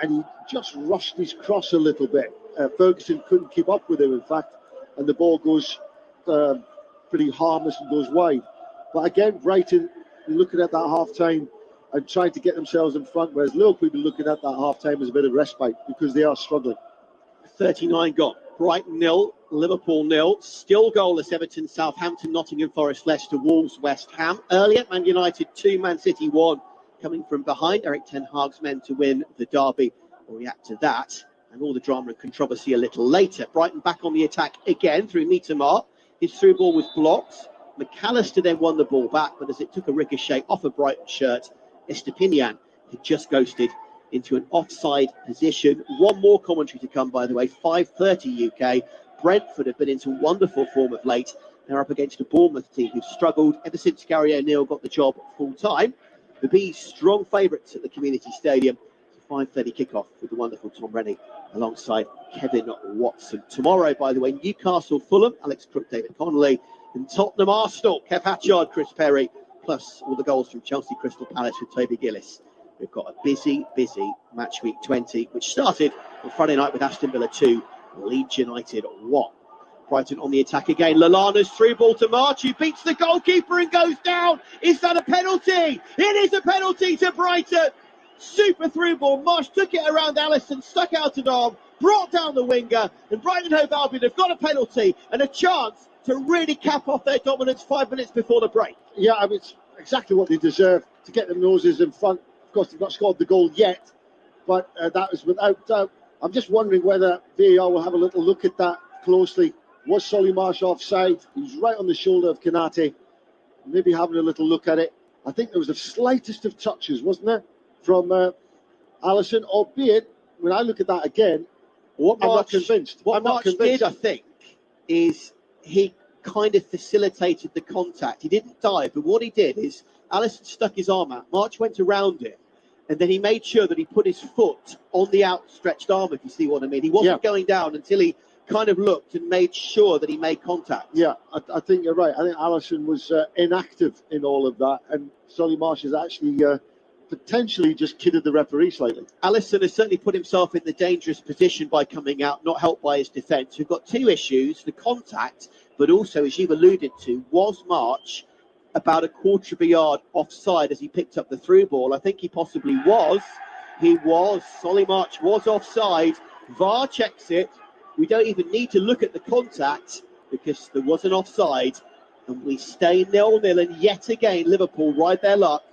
And he just rushed his cross a little bit. Ferguson couldn't keep up with him, in fact. And the ball goes pretty harmless and goes wide. But again, Brighton looking at that half-time and trying to get themselves in front, whereas Liverpool be looking at that half-time as a bit of respite because they are struggling. 39 gone. Brighton 0, Liverpool 0. Still goalless Everton, Southampton, Nottingham Forest, Leicester, Wolves, West Ham. Earlier, Man United 2, Man City 1. Coming from behind, Eric Ten Hag's men to win the derby. We'll react to that and all the drama and controversy a little later. Brighton back on the attack again through Mitamar. His through ball was blocked. McAllister then won the ball back, but as it took a ricochet off a Brighton shirt, Estepinian had just ghosted into an offside position. One more commentary to come, by the way, 5:30 UK. Brentford have been into wonderful form of late. They're up against a Bournemouth team who've struggled ever since Gary O'Neill got the job full-time. The Bees strong favourites at the Community Stadium. It's a 5:30 kickoff with the wonderful Tom Rennie alongside Kevin Watson. Tomorrow, by the way, Newcastle, Fulham, Alex Crook, David Connolly, and Tottenham, Arsenal, Kev Hatchard, Chris Perry, plus all the goals from Chelsea, Crystal Palace with Toby Gillis. We've got a busy match week 20, which started on Friday night with Aston Villa 2, Leeds United 1. Brighton on the attack again. Lallana's through ball to March, who beats the goalkeeper and goes down. Is that a penalty? It is a penalty to Brighton. Super through ball. Marsh took it around Alisson, stuck out an arm, brought down the winger, and Brighton Hove Albion have got a penalty and a chance to really cap off their dominance 5 minutes before the break. Yeah, I mean, exactly what they deserve, to get their noses in front. Of course, they've not scored the goal yet, but that is without doubt. I'm just wondering whether VAR will have a little look at that closely. Was Solly Marsh offside? He was right on the shoulder of Kanate. Maybe having a little look at it. I think there was the slightest of touches, wasn't there, from Alisson, albeit when I look at that again, I'm not convinced. What March did, I think, is he kind of facilitated the contact. He didn't dive, but what he did is Alisson stuck his arm out. March went around it, and then he made sure that he put his foot on the outstretched arm, if you see what I mean. He wasn't going down until he kind of looked and made sure that he made contact. Yeah, I think you're right. I think Alisson was inactive in all of that, and Solly Marsh has actually potentially just kidded the referee slightly. Alisson has certainly put himself in the dangerous position by coming out, not helped by his defence. We've got two issues, the contact, but also, as you've alluded to, was March about a quarter of a yard offside as he picked up the through ball? I think he possibly was. He was. Solly March was offside. VAR checks it. We don't even need to look at the contact because there was an offside, and we stay 0-0. And yet again, Liverpool ride their luck,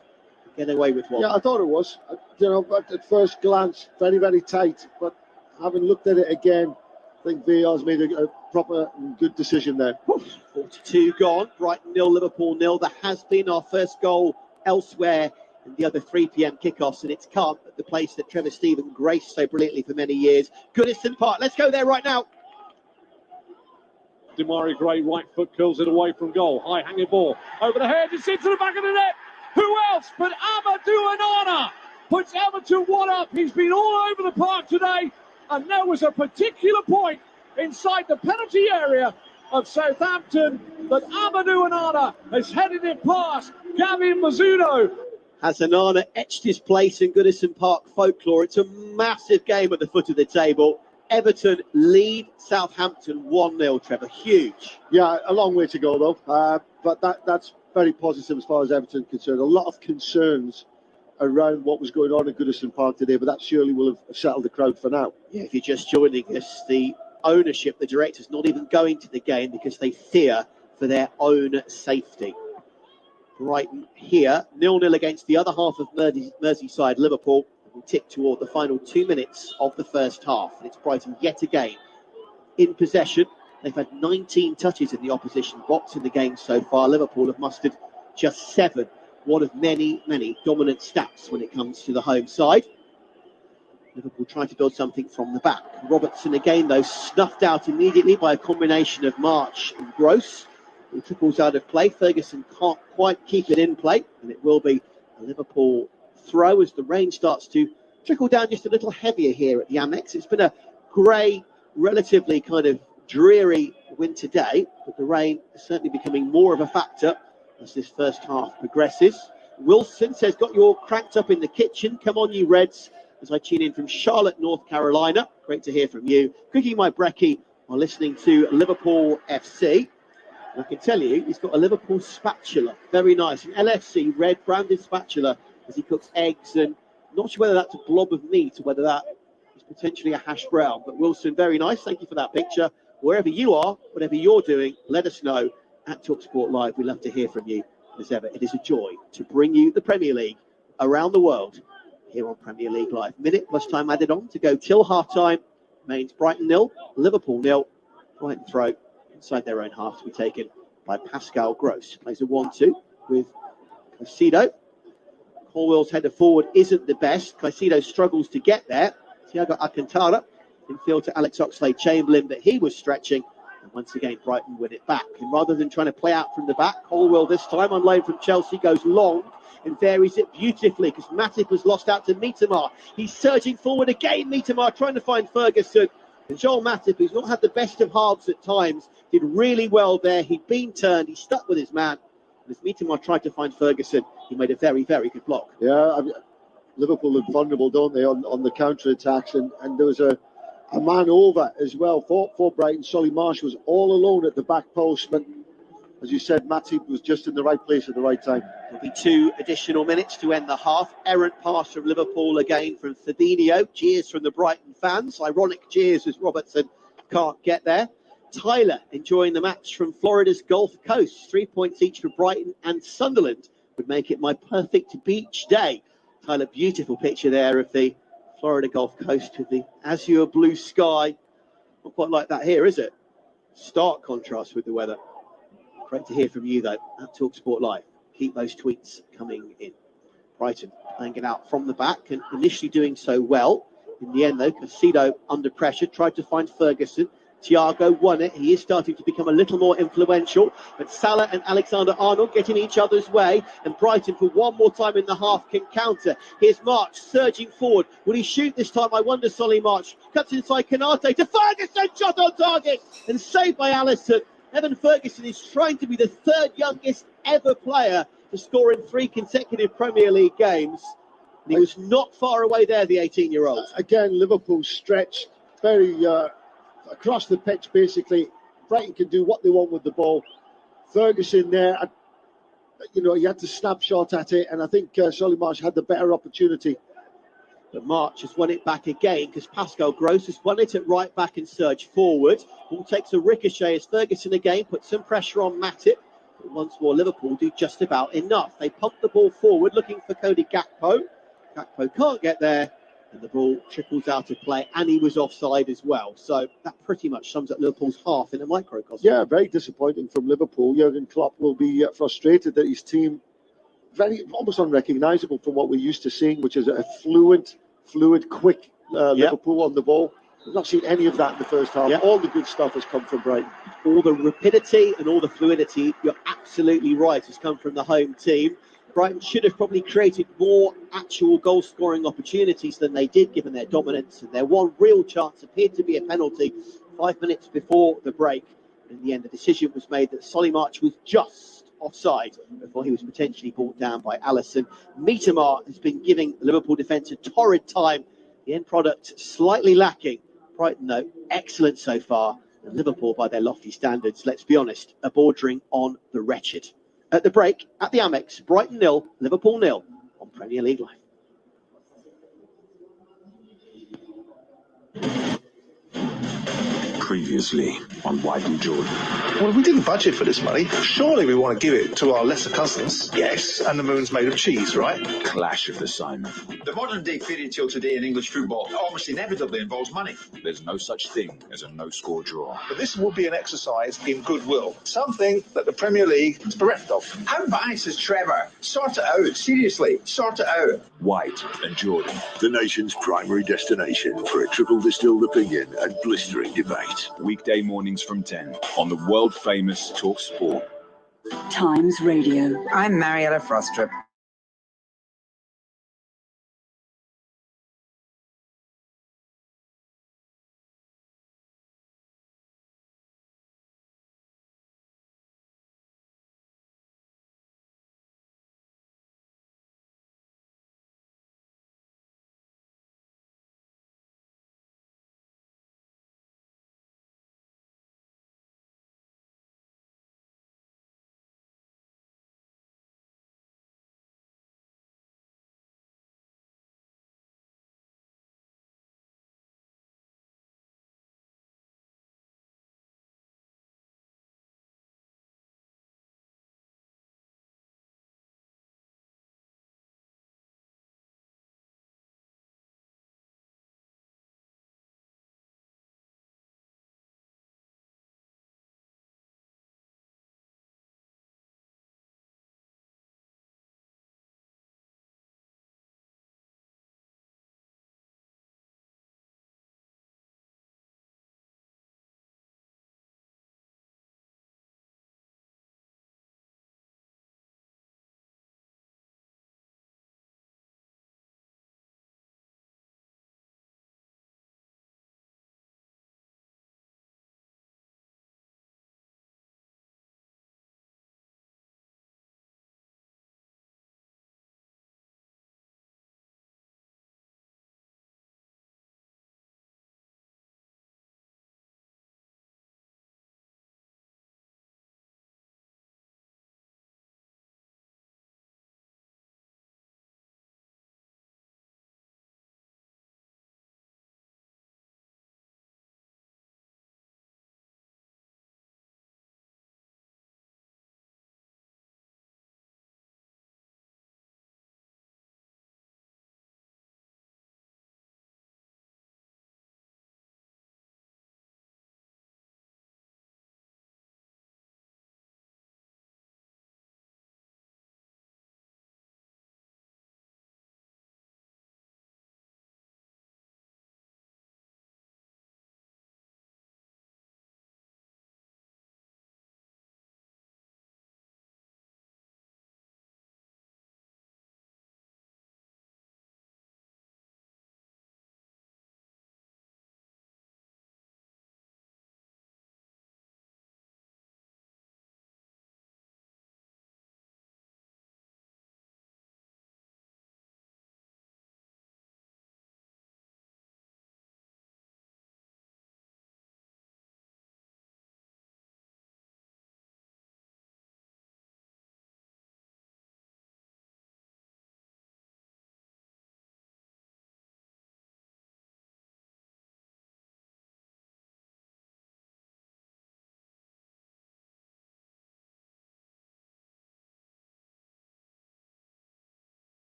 get away with one. Yeah, I thought it was. But at first glance, very, very tight. But having looked at it again, I think VAR's made a proper and good decision there. 42 gone. Brighton 0, Liverpool 0. There has been our first goal elsewhere in the other 3 p.m. kickoffs, and it's come at the place that Trevor Stephen graced so brilliantly for many years, Goodison Park. Let's go there right now. Demarai Gray, right foot curls it away from goal. High hanging ball over the head. It's into the back of the net. Who else but Amadou Onana puts Everton 1 up. He's been all over the park today, and there was a particular point inside the penalty area of Southampton that Amadou Onana has headed it past Gavin Mizuno. Has Onana etched his place in Goodison Park folklore? It's a massive game at the foot of the table. Everton lead Southampton 1-0, Trevor. Huge. Yeah, a long way to go, though. But that's very positive as far as Everton is concerned. A lot of concerns around what was going on at Goodison Park today, but that surely will have settled the crowd for now. Yeah, if you're just joining us, the ownership, the directors, not even going to the game because they fear for their own safety. Brighton here, 0-0 against the other half of Merseyside, Liverpool. We tick toward the final 2 minutes of the first half. And it's Brighton yet again in possession. They've had 19 touches in the opposition box in the game so far. Liverpool have mustered just 7. One of many, many dominant stats when it comes to the home side. Liverpool trying to build something from the back. Robertson again, though, snuffed out immediately by a combination of March and Gross. He trickles out of play. Ferguson can't quite keep it in play, and it will be a Liverpool throw as the rain starts to trickle down just a little heavier here at the Amex. It's been a grey, relatively kind of dreary winter day, but the rain is certainly becoming more of a factor as this first half progresses. Wilson says, got you all cranked up in the kitchen. Come on, you Reds, as I tune in from Charlotte, North Carolina. Great to hear from you. Cooking my brekkie while listening to Liverpool FC. And I can tell you, he's got a Liverpool spatula. Very nice. An LFC red branded spatula as he cooks eggs. And not sure whether that's a blob of meat or whether that is potentially a hash brown. But Wilson, very nice. Thank you for that picture. Wherever you are, whatever you're doing, let us know at TalkSport Live. We'd love to hear from you. As ever, it is a joy to bring you the Premier League around the world here on Premier League Live. Minute plus time added on to go till half-time. Remains Brighton 0, Liverpool 0. Brighton throw inside their own half to be taken by Pascal Gross. Plays a 1-2 with Caicedo. Colwell's header forward isn't the best. Caicedo struggles to get there. Thiago Alcantara in field to Alex Oxlade-Chamberlain, but he was stretching. And once again, Brighton win it back. And rather than trying to play out from the back, Colwell this time on loan from Chelsea goes long and varies it beautifully because Matip was lost out to Mitoma. He's surging forward again. Mitoma trying to find Ferguson. And Joel Matip, who's not had the best of halves at times, did really well there. He'd been turned. He stuck with his man. And as Mitoma tried to find Ferguson, he made a very, very good block. Yeah, Liverpool look vulnerable, don't they, on the counter-attacks. And there was a man over as well for Brighton. Solly Marsh was all alone at the back post. But as you said, Matip was just in the right place at the right time. There'll be 2 additional minutes to end the half. Errant pass from Liverpool again from Fabinho. Cheers from the Brighton fans. Ironic cheers as Robertson can't get there. Tyler enjoying the match from Florida's Gulf Coast. 3 points each for Brighton and Sunderland would make it my perfect beach day. Tyler, beautiful picture there of the Florida Gulf Coast with the azure blue sky. Not quite like that here, is it? Stark contrast with the weather. Great to hear from you, though, at TalkSport Live. Keep those tweets coming in. Brighton playing it out from the back and initially doing so well. In the end, though, Casido under pressure, tried to find Ferguson. Thiago won it. He is starting to become a little more influential. But Salah and Alexander-Arnold get in each other's way. And Brighton, for one more time in the half, can counter. Here's March surging forward. Will he shoot this time? I wonder, Solly March. Cuts inside Canate to Ferguson. Shot on target. And saved by Alisson. Evan Ferguson is trying to be the third youngest ever player to score in 3 consecutive Premier League games. And he was not far away there, the 18-year-old. Again, Liverpool stretched very across the pitch, basically. Brighton can do what they want with the ball. Ferguson there, he had to snapshot at it, and I think Solly March had the better opportunity. But March has won it back again because Pascal Gross has won it at right back and surged forward. Ball takes a ricochet as Ferguson again puts some pressure on Matip. But once more, Liverpool do just about enough. They pump the ball forward looking for Cody Gakpo. Gakpo can't get there, and the ball trickles out of play, and he was offside as well. So that pretty much sums up Liverpool's half in a microcosm. Yeah, very disappointing from Liverpool. Jurgen Klopp will be frustrated that his team almost unrecognisable from what we're used to seeing, which is a fluid, quick Liverpool on the ball. We've not seen any of that in the first half. All the good stuff has come from Brighton. All the rapidity and all the fluidity, you're absolutely right, has come from the home team. Brighton should have probably created more actual goal-scoring opportunities than they did, given their dominance. And their one real chance appeared to be a penalty 5 minutes before the break. In the end, the decision was made that Solly March was just offside before he was potentially brought down by Alisson. Miedema has been giving the Liverpool defence a torrid time. The end product slightly lacking. Brighton, though, excellent so far. And Liverpool, by their lofty standards, let's be honest, are bordering on the wretched. At the break, at the Amex, Brighton 0, Liverpool 0 on Premier League Live. Previously on White and Jordan. Well, we didn't budget for this money. Surely we want to give it to our lesser cousins. Yes, and the moon's made of cheese, right? Clash of the Simon. The modern-day fairy tale today in English football almost inevitably involves money. There's no such thing as a no-score draw. But this will be an exercise in goodwill. Something that the Premier League is bereft of. How biased is Trevor? Sort it out. Seriously, sort it out. White and Jordan. The nation's primary destination for a triple distilled opinion and blistering debate. Weekday mornings from 10 on the world-famous TalkSport. Times Radio. I'm Mariella Frostrup.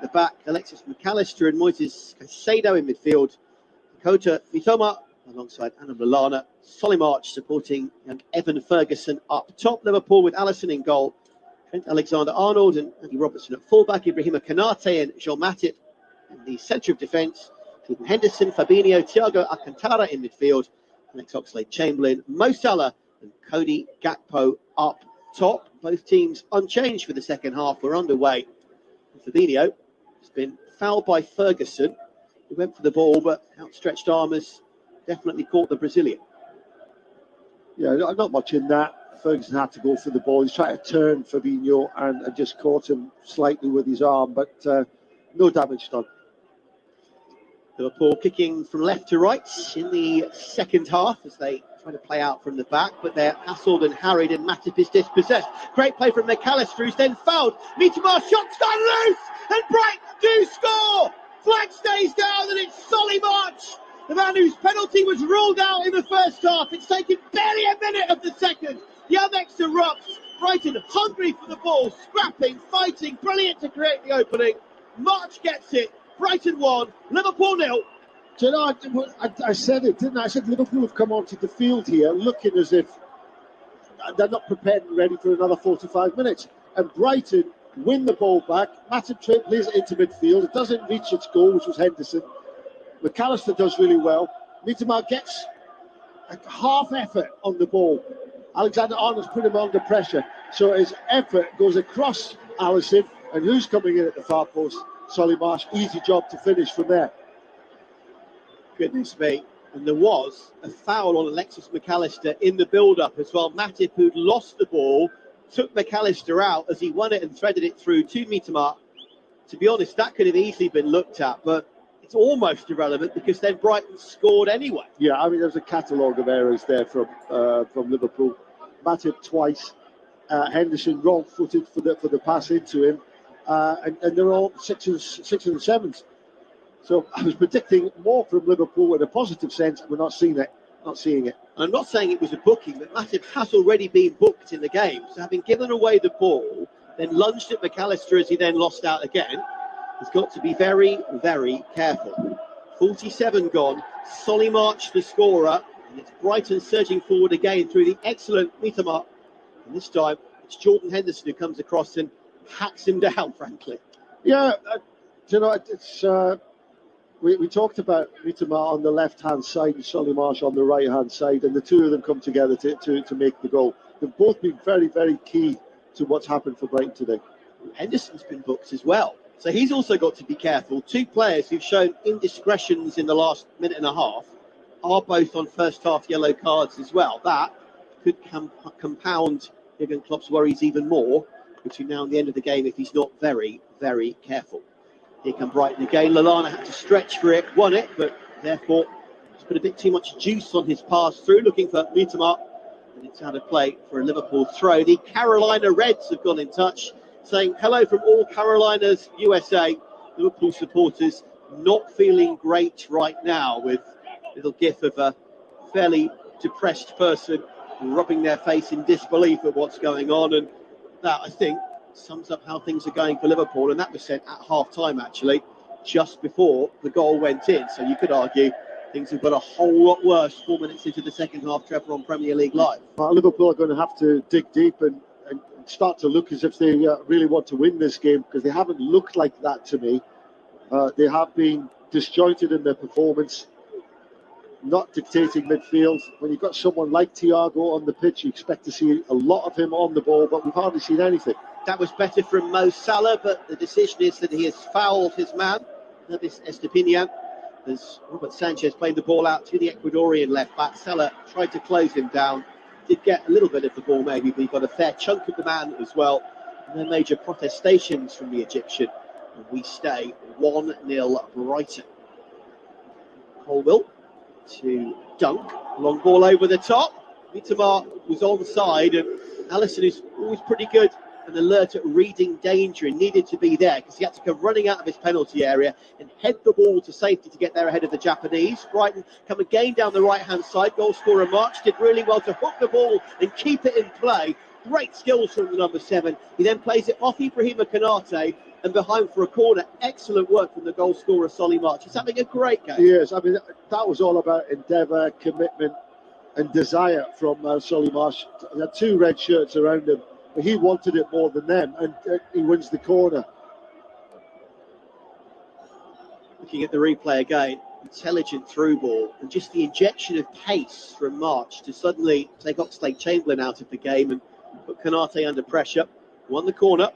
The back, Alexis McAllister and Moises Caicedo in midfield. Kota Mitoma alongside Anna Lallana. Solly March supporting young Evan Ferguson up top. Liverpool with Alisson in goal. Trent Alexander-Arnold and Andy Robertson at fullback. Ibrahima Konate and Jean Matip in the centre of defence. Jordan Henderson, Fabinho, Thiago Alcantara in midfield. Alex Oxlade-Chamberlain, Mo Salah and Cody Gakpo up top. Both teams unchanged for the second half. We're underway. Fabinho has been fouled by Ferguson. He went for the ball, but outstretched arm has definitely caught the Brazilian. Yeah, not much in that. Ferguson had to go for the ball. He's trying to turn Fabinho and just caught him slightly with his arm, but no damage done. Liverpool kicking from left to right in the second half as they try to play out from the back, but they're hassled and harried and Matip is dispossessed. Great play from McAllister, who's then fouled. Mitoma, shot's gone loose, and Brighton do score! Flag stays down and it's Solly March, the man whose penalty was ruled out in the first half. It's taken barely a minute of the second. The Amex erupts. Brighton hungry for the ball, scrapping, fighting, brilliant to create the opening. March gets it. Brighton 1, Liverpool 0. Do you know, I said it, didn't I? I said Liverpool have come onto the field here looking as if they're not prepared and ready for another 45 minutes. And Brighton win the ball back. Matip plays it into midfield. It doesn't reach its goal, which was Henderson. McAllister does really well. Mitoma gets a half effort on the ball. Alexander-Arnold's put him under pressure. So his effort goes across Alisson. And who's coming in at the far post? Solly March. Easy job to finish from there. Goodness me. And there was a foul on Alexis McAllister in the build-up as well. Matip, who'd lost the ball, took McAllister out as he won it and threaded it through to Mitoma. To be honest, that could have easily been looked at, but it's almost irrelevant because then Brighton scored anyway. Yeah, I mean, there's a catalogue of errors there from Liverpool. Matip twice, Henderson wrong-footed for the pass into him, and they're all six and sevens. So I was predicting more from Liverpool in a positive sense. We're not seeing it. And I'm not saying it was a booking, but Matip has already been booked in the game. So having given away the ball, then lunged at McAllister as he then lost out again, he's got to be very, very careful. 47 gone. Solly March the scorer. And it's Brighton surging forward again through the excellent Mitoma. And this time it's Jordan Henderson who comes across and hacks him down, frankly. Yeah, you know, it's... We talked about Mitoma on the left-hand side and Solly March on the right-hand side, and the two of them come together to make the goal. They've both been very, very key to what's happened for Brighton today. Henderson's been booked as well, so he's also got to be careful. Two players who've shown indiscretions in the last minute and a half are both on first-half yellow cards as well. That could compound Jurgen Klopp's worries even more between now and the end of the game if he's not very, very careful. Here come Brighton again. Lallana had to stretch for it, won it, but therefore he's put a bit too much juice on his pass through, looking for Mitoma, and it's out of play for a Liverpool throw. The Carolina Reds have gone in touch, saying hello from all Carolinas, USA. Liverpool supporters not feeling great right now, with a little gif of a fairly depressed person rubbing their face in disbelief at what's going on, and that, I think, sums up how things are going for Liverpool, and that was said at half-time, actually, just before the goal went in. So you could argue things have got a whole lot worse 4 minutes into the second half, Trevor, on Premier League Live. Liverpool are going to have to dig deep and start to look as if they really want to win this game, because they haven't looked like that to me. They have been disjointed in their performance, not dictating midfield. When you've got someone like Thiago on the pitch, you expect to see a lot of him on the ball, but we've hardly seen anything. That was better from Mo Salah, but the decision is that he has fouled his man, Nervis Estepinian, as Robert Sanchez played the ball out to the Ecuadorian left back. Salah tried to close him down, did get a little bit of the ball maybe, but he got a fair chunk of the man as well. And then major protestations from the Egyptian, and we stay 1-0 Brighton. Colwill to Dunk, long ball over the top. Mitoma was onside, and Alisson is always pretty good and alert at reading danger and needed to be there because he had to come running out of his penalty area and head the ball to safety to get there ahead of the Japanese. Brighton come again down the right-hand side. Goal scorer March did really well to hook the ball and keep it in play. Great skills from the number 7. He then plays it off Ibrahima Konate, and behind for a corner. Excellent work from the goal scorer, Solly March. He's having a great game. Yes, I mean, that was all about endeavour, commitment and desire from Solly Marsh. He had 2 red shirts around him, but he wanted it more than them, and he wins the corner. Looking at the replay again, intelligent through ball, and just the injection of pace from March to suddenly take Oxlade-Chamberlain out of the game and put Konate under pressure. Won the corner.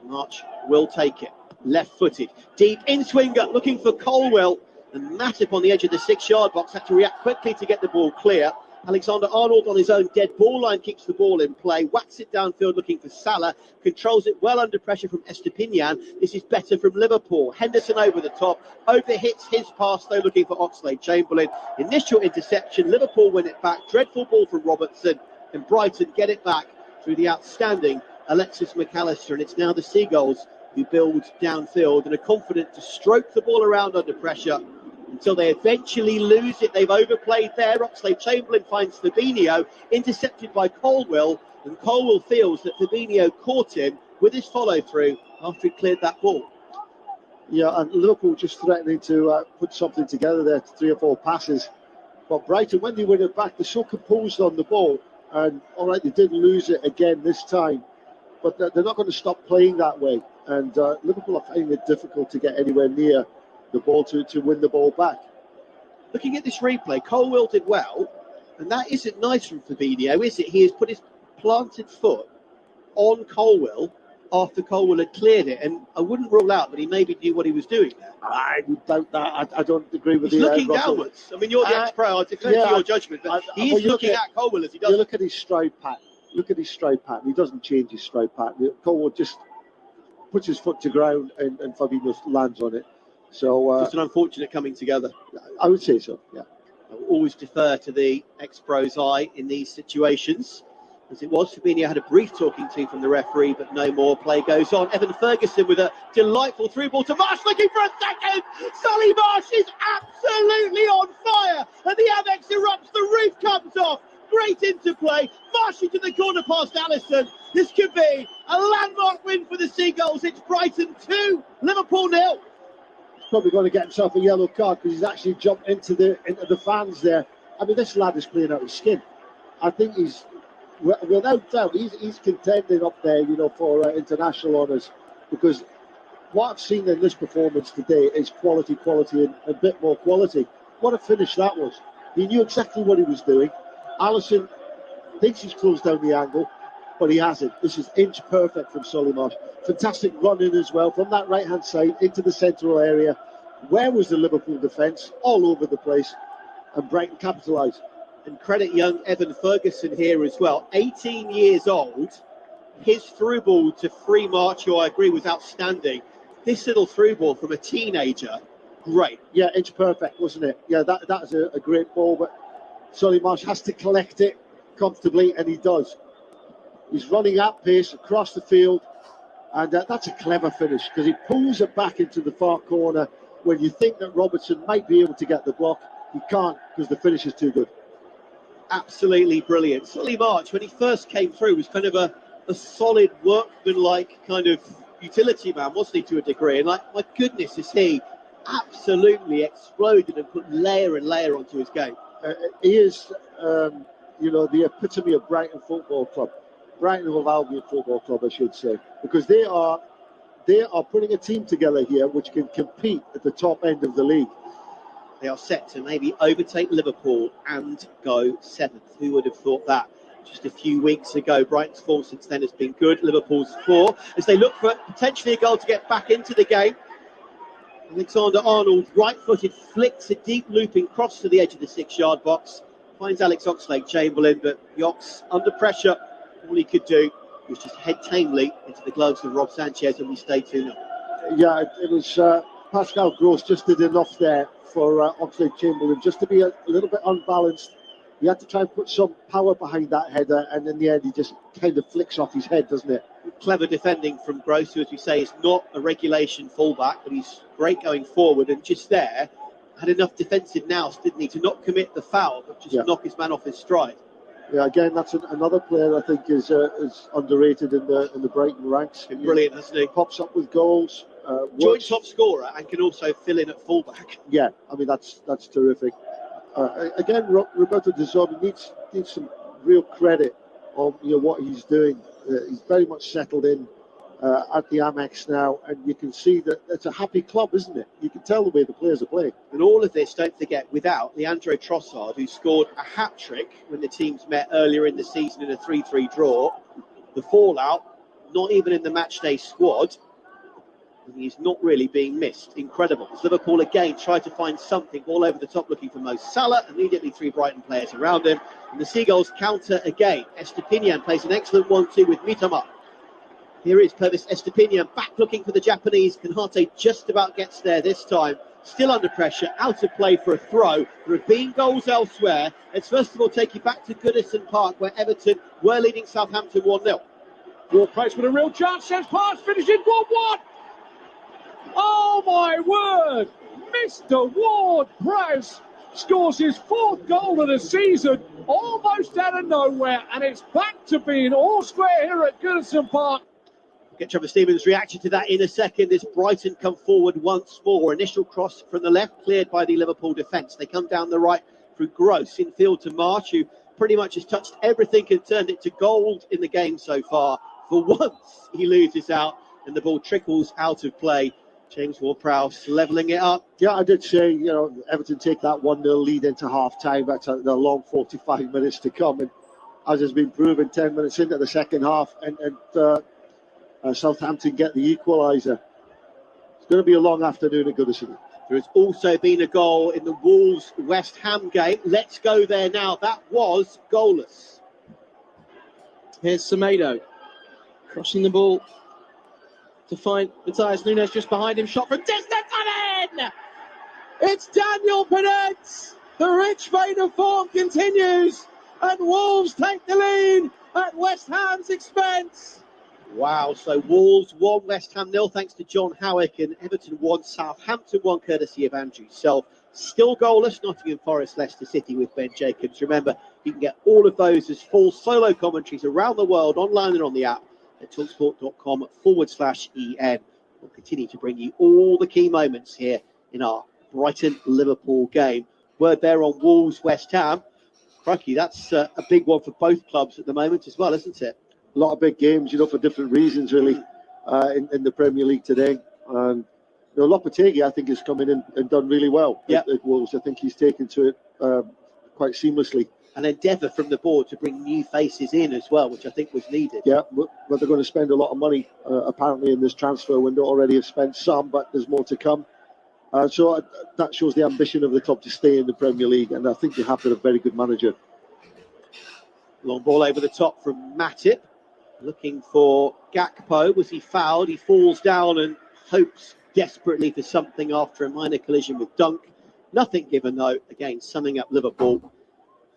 March will take it. Left-footed, deep in swinger, looking for Colwell, and Matip on the edge of the 6-yard box had to react quickly to get the ball clear. Alexander-Arnold on his own dead ball line keeps the ball in play, whacks it downfield looking for Salah, controls it well under pressure from Estepinian. This is better from Liverpool. Henderson over the top, overhits his pass though, looking for Oxlade-Chamberlain. Initial interception, Liverpool win it back. Dreadful ball from Robertson, and Brighton get it back through the outstanding Alexis McAllister. And it's now the Seagulls who build downfield and are confident to stroke the ball around under pressure until they eventually lose it. They've overplayed there. Oxlade-Chamberlain finds Fabinho, intercepted by Colwell, and Colwell feels that Fabinho caught him with his follow-through after he cleared that ball. Yeah, and Liverpool just threatening to put something together there, 3 or 4 passes. But Brighton, when they win it back, they're so composed on the ball. And all right, they did lose it again this time, but they're not going to stop playing that way. And Liverpool are finding it difficult to get anywhere near the ball to win the ball back. Looking at this replay, Colwell did well, and that isn't nice from Fabinho, is it? He has put his planted foot on Colwell after Colwell had cleared it, and I wouldn't rule out that he maybe knew what he was doing there. I would doubt that. I don't agree with He's you. looking downwards. I mean, you're the ex-pro. I defer to your judgment, but he is looking at Colwell as he does. You look at his stride pattern. Look at his stride pattern. He doesn't change his stride pattern. Colwell just puts his foot to ground, and Fabinho lands on it. So just an unfortunate coming together. I would say so, yeah. I will always defer to the ex-pro's eye in these situations. As it was, Fabinho had a brief talking to from the referee, but no more. Play goes on. Evan Ferguson with a delightful through ball to Marsh, looking for a second. Solly Marsh is absolutely on fire, and the Amex erupts. The roof comes off. Great interplay. Marsh into the corner past Alisson. This could be a landmark win for the Seagulls. It's Brighton 2, Liverpool 0. Probably going to get himself a yellow card because he's actually jumped into the fans there. I mean, this lad is playing out his skin. I think he's, without doubt, he's contending up there, for international honours, because what I've seen in this performance today is quality, and a bit more quality. What a finish that was. He knew exactly what he was doing. Alisson thinks he's closed down the angle, but he hasn't. This is inch perfect from Solly Marsh. Fantastic run in as well from that right-hand side into the central area. Where was the Liverpool defence? All over the place. And Brighton capitalised. And credit young Evan Ferguson here as well. 18 years old. His through ball to free March, who I agree was outstanding. This little through ball from a teenager, great. Yeah, inch perfect, wasn't it? Yeah, that is a great ball, but Solly Marsh has to collect it comfortably, and he does. He's running at pace across the field, and that's a clever finish because he pulls it back into the far corner when you think that Robertson might be able to get the block. He can't because the finish is too good. Absolutely brilliant. Solly March, when he first came through, was kind of a solid workman-like kind of utility man, wasn't he, to a degree? And my goodness, is he absolutely exploded and put layer and layer onto his game. He is, the epitome of Brighton Football Club. Brighton of Albion Football Club, I should say, because they are putting a team together here which can compete at the top end of the league. They are set to maybe overtake Liverpool and go 7th. Who would have thought that just a few weeks ago? Brighton's form since then has been good. Liverpool's 4 as they look for potentially a goal to get back into the game. Alexander-Arnold, right-footed, flicks a deep looping cross to the edge of the 6-yard box. Finds Alex Oxlade-Chamberlain, but the Ox under pressure. All he could do was just head tamely into the gloves of Rob Sanchez, and we stay 2-0. Yeah, it was Pascal Gross just did enough there for Oxlade-Chamberlain just to be a little bit unbalanced. He had to try and put some power behind that header, and in the end he just kind of flicks off his head, doesn't it? Clever defending from Gross, who, as we say, is not a regulation fullback, but he's great going forward, and just there had enough defensive nous, didn't he, to not commit the foul, but just knock his man off his stride. Yeah, again, that's another player I think is underrated in the Brighton ranks. Been brilliant, hasn't he? Pops up with goals. Joint top scorer and can also fill in at fullback. Yeah, I mean that's terrific. Again, Roberto De Zerbi needs some real credit on what he's doing. He's very much settled in at the Amex now, and you can see that it's a happy club, isn't it? You can tell the way the players are playing. And all of this, don't forget, without Leandro Trossard, who scored a hat-trick when the teams met earlier in the season in a 3-3 draw. The fallout, not even in the matchday squad. He's not really being missed. Incredible. As Liverpool again try to find something all over the top, looking for Mo Salah. Immediately 3 Brighton players around him. And the Seagulls counter again. Estepinian plays an excellent 1-2 with Mitoma. Here is Pervis Estepinian back looking for the Japanese. Kanhate just about gets there this time. Still under pressure, out of play for a throw. There have been goals elsewhere. Let's first of all take you back to Goodison Park, where Everton were leading Southampton 1-0. Ward plays with a real chance, sends pass, finishing 1-1. Oh my word! Mr. Ward-Prowse scores his 4th goal of the season, almost out of nowhere, and it's back to being all square here at Goodison Park. Get Trevor Stevens' reaction to that in a second. As Brighton come forward once more. Initial cross from the left, cleared by the Liverpool defence. They come down the right through Gross, infield to March, who pretty much has touched everything and turned it to gold in the game so far. For once, he loses out, and the ball trickles out of play. James Ward-Prowse levelling it up. Yeah, I did say, Everton take that 1-0 lead into half-time. That's a long 45 minutes to come. And as has been proven 10 minutes into the second half, and Southampton get the equaliser. It's going to be a long afternoon at Goodison. There has also been a goal in the Wolves-West Ham game. Let's go there now. That was goalless. Here's Semedo crossing the ball to find Matthias Nunes just behind him. Shot from distance and in! It's Daniel Peretz! The rich vein of form continues, and Wolves take the lead at West Ham's expense. Wow, so Wolves 1, West Ham 0, thanks to John Howick, and Everton 1, Southampton 1, courtesy of Andrew Self. Still goalless, Nottingham Forest, Leicester City with Ben Jacobs. Remember, you can get all of those as full solo commentaries around the world, online and on the app at talksport.com/EN. We'll continue to bring you all the key moments here in our Brighton-Liverpool game. Word there on Wolves-West Ham. Crikey, that's a big one for both clubs at the moment as well, isn't it? A lot of big games, for different reasons, really, in the Premier League today. And Lopetegui, I think, has come in and done really well at Wolves. I think he's taken to it quite seamlessly. An endeavour from the board to bring new faces in as well, which I think was needed. Yeah, but they're going to spend a lot of money, apparently, in this transfer window. Already have spent some, but there's more to come. So that shows the ambition of the club to stay in the Premier League, and I think they have got a very good manager. Long ball over the top from Matip. Looking for Gakpo. Was he fouled? He falls down and hopes desperately for something after a minor collision with Dunk. Nothing given though. Again, summing up Liverpool.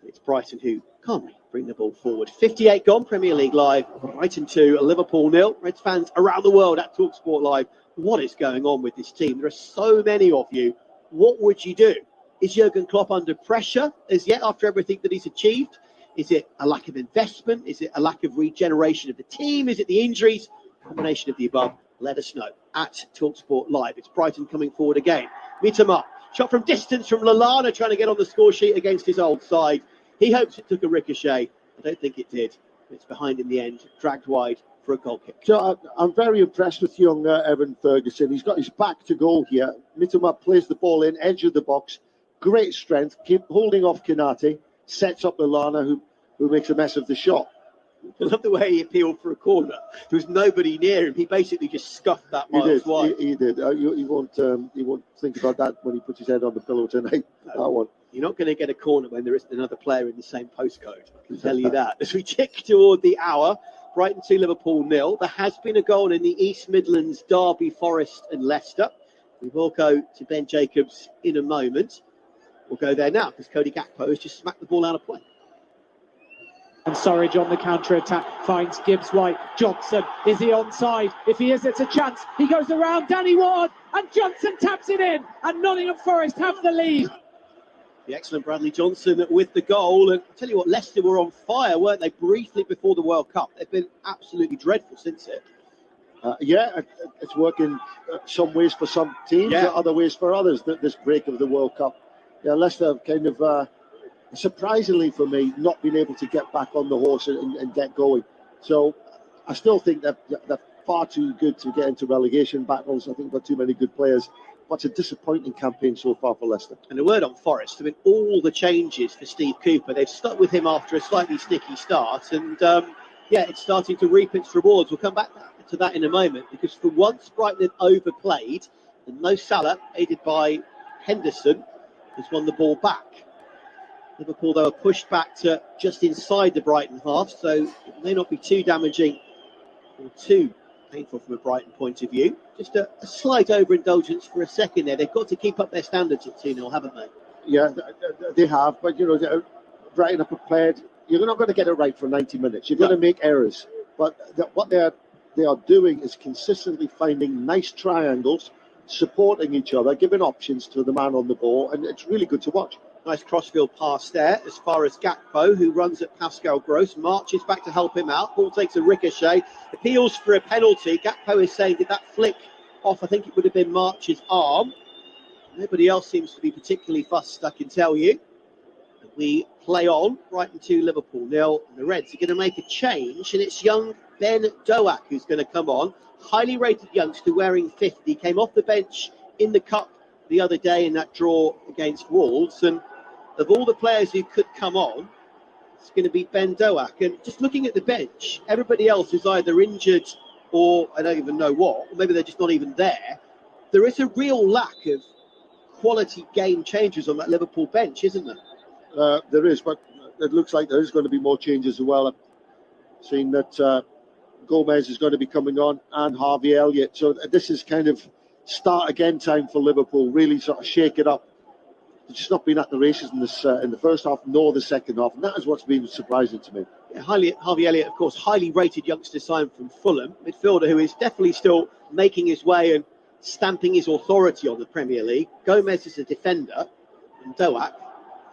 It's Brighton who calmly bring the ball forward. 58 gone, Premier League Live. Brighton 2, Liverpool 0. Reds fans around the world at TalkSport Live. What is going on with this team? There are so many of you. What would you do? Is Jurgen Klopp under pressure as yet after everything that he's achieved? Is it a lack of investment? Is it a lack of regeneration of the team? Is it the injuries? Combination of the above. Let us know at TalkSport Live. It's Brighton coming forward again. Mitoma, shot from distance from Lallana, trying to get on the score sheet against his old side. He hopes it took a ricochet. I don't think it did. It's behind in the end, dragged wide for a goal kick. So I'm very impressed with young Evan Ferguson. He's got his back to goal here. Mitoma plays the ball in, edge of the box. Great strength, keep holding off Kanate. Sets up Lallana, who makes a mess of the shot. I love the way he appealed for a corner. There was nobody near him. He basically just scuffed that miles wide. He did. He won't think about that when he puts his head on the pillow tonight. No, that one. You're not going to get a corner when there isn't another player in the same postcode. I can tell you that. As we tick toward the hour, Brighton 2, Liverpool 0. There has been a goal in the East Midlands derby, Forest and Leicester. We will go to Ben Jacobs in a moment. We'll go there now because Cody Gakpo has just smacked the ball out of play. And Surridge on the counter-attack finds Gibbs White. Johnson, is he onside? If he is, it's a chance. He goes around Danny Ward and Johnson taps it in and Nottingham Forest have the lead. The excellent Bradley Johnson with the goal. And I'll tell you what, Leicester were on fire, weren't they, briefly before the World Cup? They've been absolutely dreadful since it. It's working some ways for some teams, other ways for others, this break of the World Cup. Yeah, Leicester have kind of, surprisingly for me, not been able to get back on the horse and get going. So I still think they're far too good to get into relegation battles. I think they've got too many good players. But it's a disappointing campaign so far for Leicester. And a word on Forest. I mean, all the changes for Steve Cooper, they've stuck with him after a slightly sticky start. And it's starting to reap its rewards. We'll come back to that in a moment, because for once Brighton had overplayed, and Mo Salah, aided by Henderson, has won the ball back. Liverpool, though, are pushed back to just inside the Brighton half, so it may not be too damaging or too painful from a Brighton point of view. Just a slight overindulgence for a second there. They've got to keep up their standards at 2-0, haven't they? Yeah, they have, but Brighton are prepared. You're not going to get it right for 90 minutes. You're going to make errors, but what they are doing is consistently finding nice triangles, supporting each other, giving options to the man on the ball, and it's really good to watch. Nice crossfield pass there as far as Gakpo, who runs at Pascal Gross, marches back to help him out. Ball takes a ricochet, appeals for a penalty. Gakpo is saying, did that flick off? I think it would have been March's arm. Nobody else seems to be particularly fussed, I can tell you. We play on, Brighton 2, Liverpool 0. And the Reds are going to make a change, and it's young Ben Doak who's going to come on. Highly rated youngster wearing 50, came off the bench in the Cup the other day in that draw against Wolves. And of all the players who could come on, it's going to be Ben Doak. And just looking at the bench, everybody else is either injured or I don't even know what, or maybe they're just not even there. There is a real lack of quality game changers on that Liverpool bench, isn't there? There is, but it looks like there is going to be more changes as well. I've seen that Gomez is going to be coming on and Harvey Elliott. So this is kind of start again time for Liverpool, really sort of shake it up. They've just not been at the races in the first half nor the second half, and that is what's been surprising to me. Yeah, Harvey Elliott, of course, highly rated youngster signed from Fulham, midfielder who is definitely still making his way and stamping his authority on the Premier League. Gomez is a defender, and Doak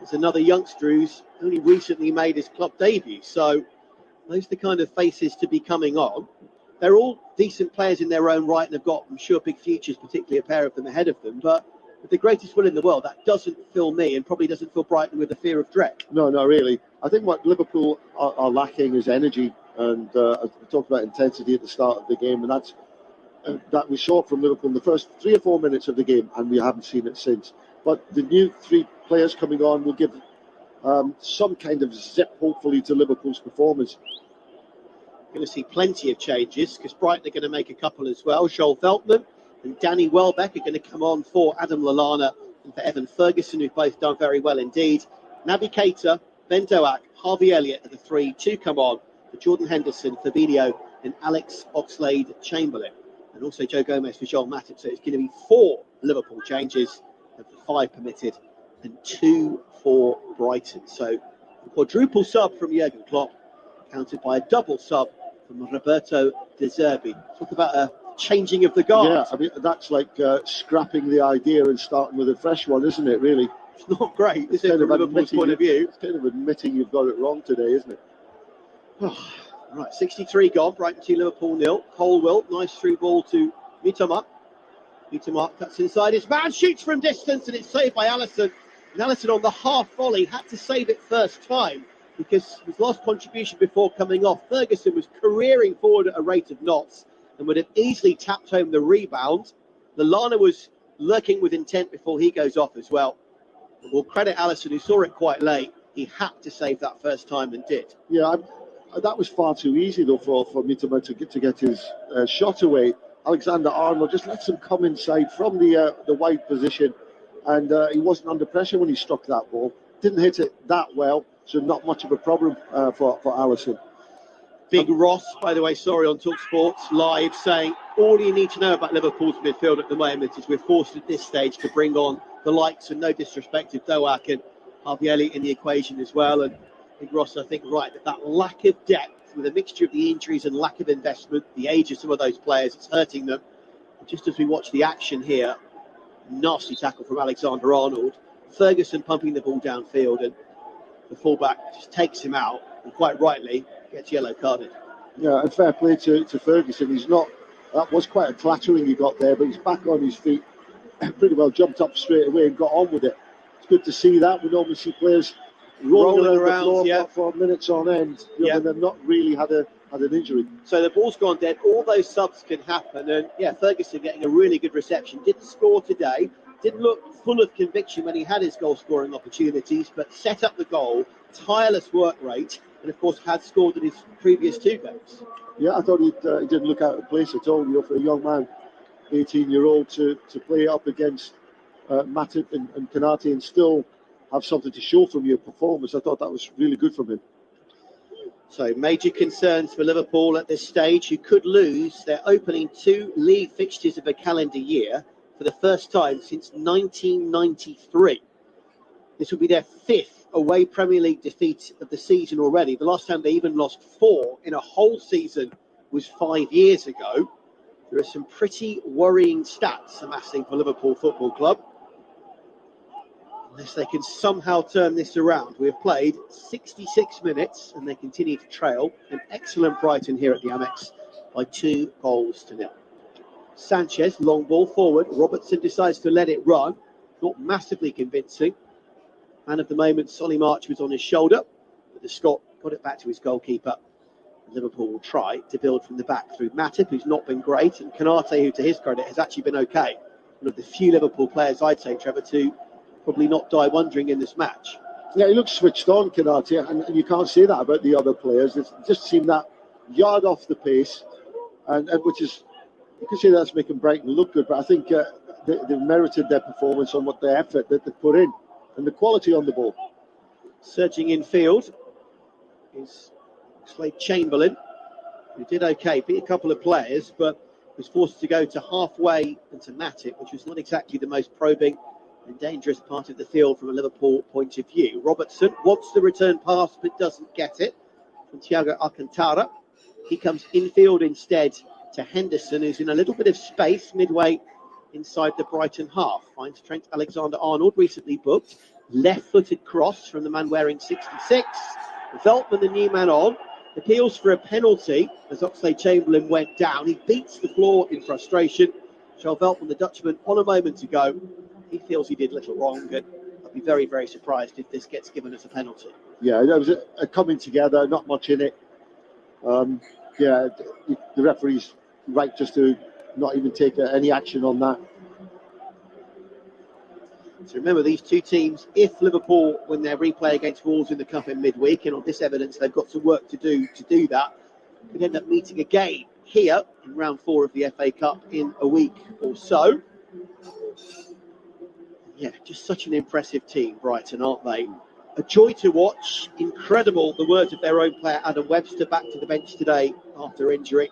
is another youngster who's only recently made his club debut. So those are the kind of faces to be coming on. They're all decent players in their own right and have got, I'm sure, big futures, particularly a pair of them ahead of them. But with the greatest will in the world, that doesn't fill me and probably doesn't fill Brighton with a fear of dread. No, not really. I think what Liverpool are lacking is energy. And I talked about intensity at the start of the game, and that we saw from Liverpool in the first 3 or 4 minutes of the game, and we haven't seen it since. But the new 3 players coming on will give some kind of zip, hopefully, to Liverpool's performance. Going to see plenty of changes because Brighton are going to make a couple as well. Joel Veltman and Danny Welbeck are going to come on for Adam Lallana and for Evan Ferguson, who've both done very well indeed. Naby Keita, Ben Doak, Harvey Elliott are the 3 to come on for Jordan Henderson, Fabinho and Alex Oxlade-Chamberlain. And also Joe Gomez for Joel Matip. So it's going to be 4 Liverpool changes of the 5 permitted and 2 for Brighton. So a quadruple sub from Jurgen Klopp, countered by a double sub from Roberto De Zerbi. Talk about a changing of the guard. Yeah, I mean, that's like scrapping the idea and starting with a fresh one, isn't it, really? It's not great, is it, from Liverpool's point of view? It's kind of admitting you've got it wrong today, isn't it? Right, 63 gone, Brighton 2, Liverpool 0. Colwill, nice through ball to Mitoma. Mitoma cuts inside his man, shoots from distance, and it's saved by Alisson. And Alisson on the half volley had to save it first time, because his last contribution before coming off, Ferguson was careering forward at a rate of knots and would have easily tapped home the rebound. Lallana was lurking with intent before he goes off as well. But we'll credit Alisson, who saw it quite late. He had to save that first time and did. Yeah, that was far too easy, though, for Mitoma to get his shot away. Alexander-Arnold just lets him come inside from the wide position, and he wasn't under pressure when he struck that ball. Didn't hit it that well. So not much of a problem for Alisson. Big Ross, by the way, sorry, on TalkSports Live, saying all you need to know about Liverpool's midfield at the moment is we're forced at this stage to bring on the likes, and no disrespect to Doak and Harvey Elliott in the equation as well. And Big Ross, I think, right, that lack of depth with a mixture of the injuries and lack of investment, the age of some of those players, it's hurting them. And just as we watch the action here, nasty tackle from Alexander-Arnold. Ferguson pumping the ball downfield, and the fullback just takes him out, and quite rightly gets yellow carded. Yeah, and fair play to Ferguson. That was quite a clattering he got there, but he's back on his feet, pretty well jumped up straight away and got on with it. It's good to see that. We normally see players rolling around the floor for minutes on end, when they've not really had an injury. So the ball's gone dead. All those subs can happen, and Ferguson getting a really good reception. Didn't score today. Didn't look full of conviction when he had his goal-scoring opportunities, but set up the goal. Tireless work rate, and of course had scored in his previous 2 games. Yeah, I thought he didn't look out of place at all. For a young man, 18-year-old, to play up against Matip and Konate and still have something to show from your performance. I thought that was really good from him. So major concerns for Liverpool at this stage, who could lose their opening 2 league fixtures of a calendar year for the first time since 1993. This will be their 5th away Premier League defeat of the season already. The last time they even lost 4 in a whole season was 5 years ago. There are some pretty worrying stats amassing for Liverpool Football Club. Unless they can somehow turn this around. We have played 66 minutes and they continue to trail. An excellent Brighton here at the Amex by 2-0. Sanchez, long ball forward. Robertson decides to let it run. Not massively convincing. Man of the moment, Solly March, was on his shoulder, but the Scot got it back to his goalkeeper. Liverpool will try to build from the back through Matip, who's not been great, and Konate, who to his credit has actually been okay. One of the few Liverpool players, I'd say, Trevor, to probably not die wondering in this match. Yeah, he looks switched on, Konate, and you can't say that about the other players. It just seemed that yard off the pace, and which is, you could say that's making Brighton look good, but I think they've merited their performance on what the effort that they put in and the quality on the ball. Surging in field is Oxlade-Chamberlain, who did okay, beat a couple of players, but was forced to go to halfway into Matip, which was not exactly the most probing and dangerous part of the field from a Liverpool point of view. Robertson wants the return pass, but doesn't get it from Thiago Alcantara. He comes infield instead to Henderson, who's in a little bit of space midway inside the Brighton half. Finds Trent Alexander-Arnold, recently booked. Left-footed cross from the man wearing 66. Veltman, the new man on, appeals for a penalty as Oxlade-Chamberlain went down. He beats the floor in frustration. Charles Veltman, the Dutchman, on a moment ago, he feels he did little wrong, and I'd be very, very surprised if this gets given as a penalty. Yeah, there was a coming together, not much in it. The referee's right just to not even take any action on that. So remember, these two teams, if Liverpool win their replay against Wolves in the Cup in midweek, and on this evidence they've got some work to do that, could end up meeting again here in round 4 of the FA Cup in a week or so. Yeah, just such an impressive team, Brighton, aren't they? A joy to watch. Incredible, the words of their own player, Adam Webster, back to the bench today after injury.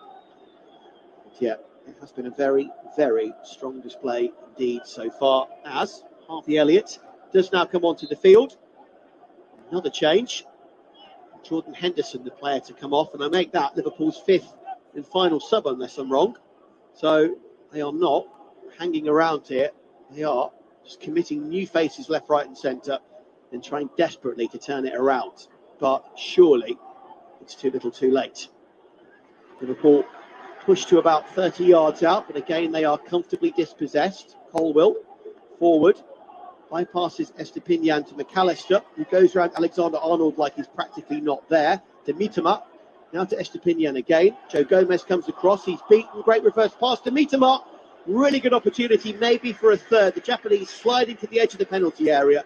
But yeah, it has been a very, very strong display indeed so far, as Harvey Elliott does now come onto the field. Another change. Jordan Henderson, the player to come off, and I make that Liverpool's 5th and final sub, unless I'm wrong. So they are not hanging around here. They are just committing new faces left, right and centre and trying desperately to turn it around. But surely it's too little too late. Liverpool pushed to about 30 yards out, but again they are comfortably dispossessed. Colwill forward, bypasses Estepinian to McAllister, who goes around Alexander-Arnold like he's practically not there. To Mitoma, now to Estepinian again. Joe Gomez comes across, he's beaten, great reverse pass to Mitoma. Really good opportunity, maybe for a third. The Japanese sliding to the edge of the penalty area.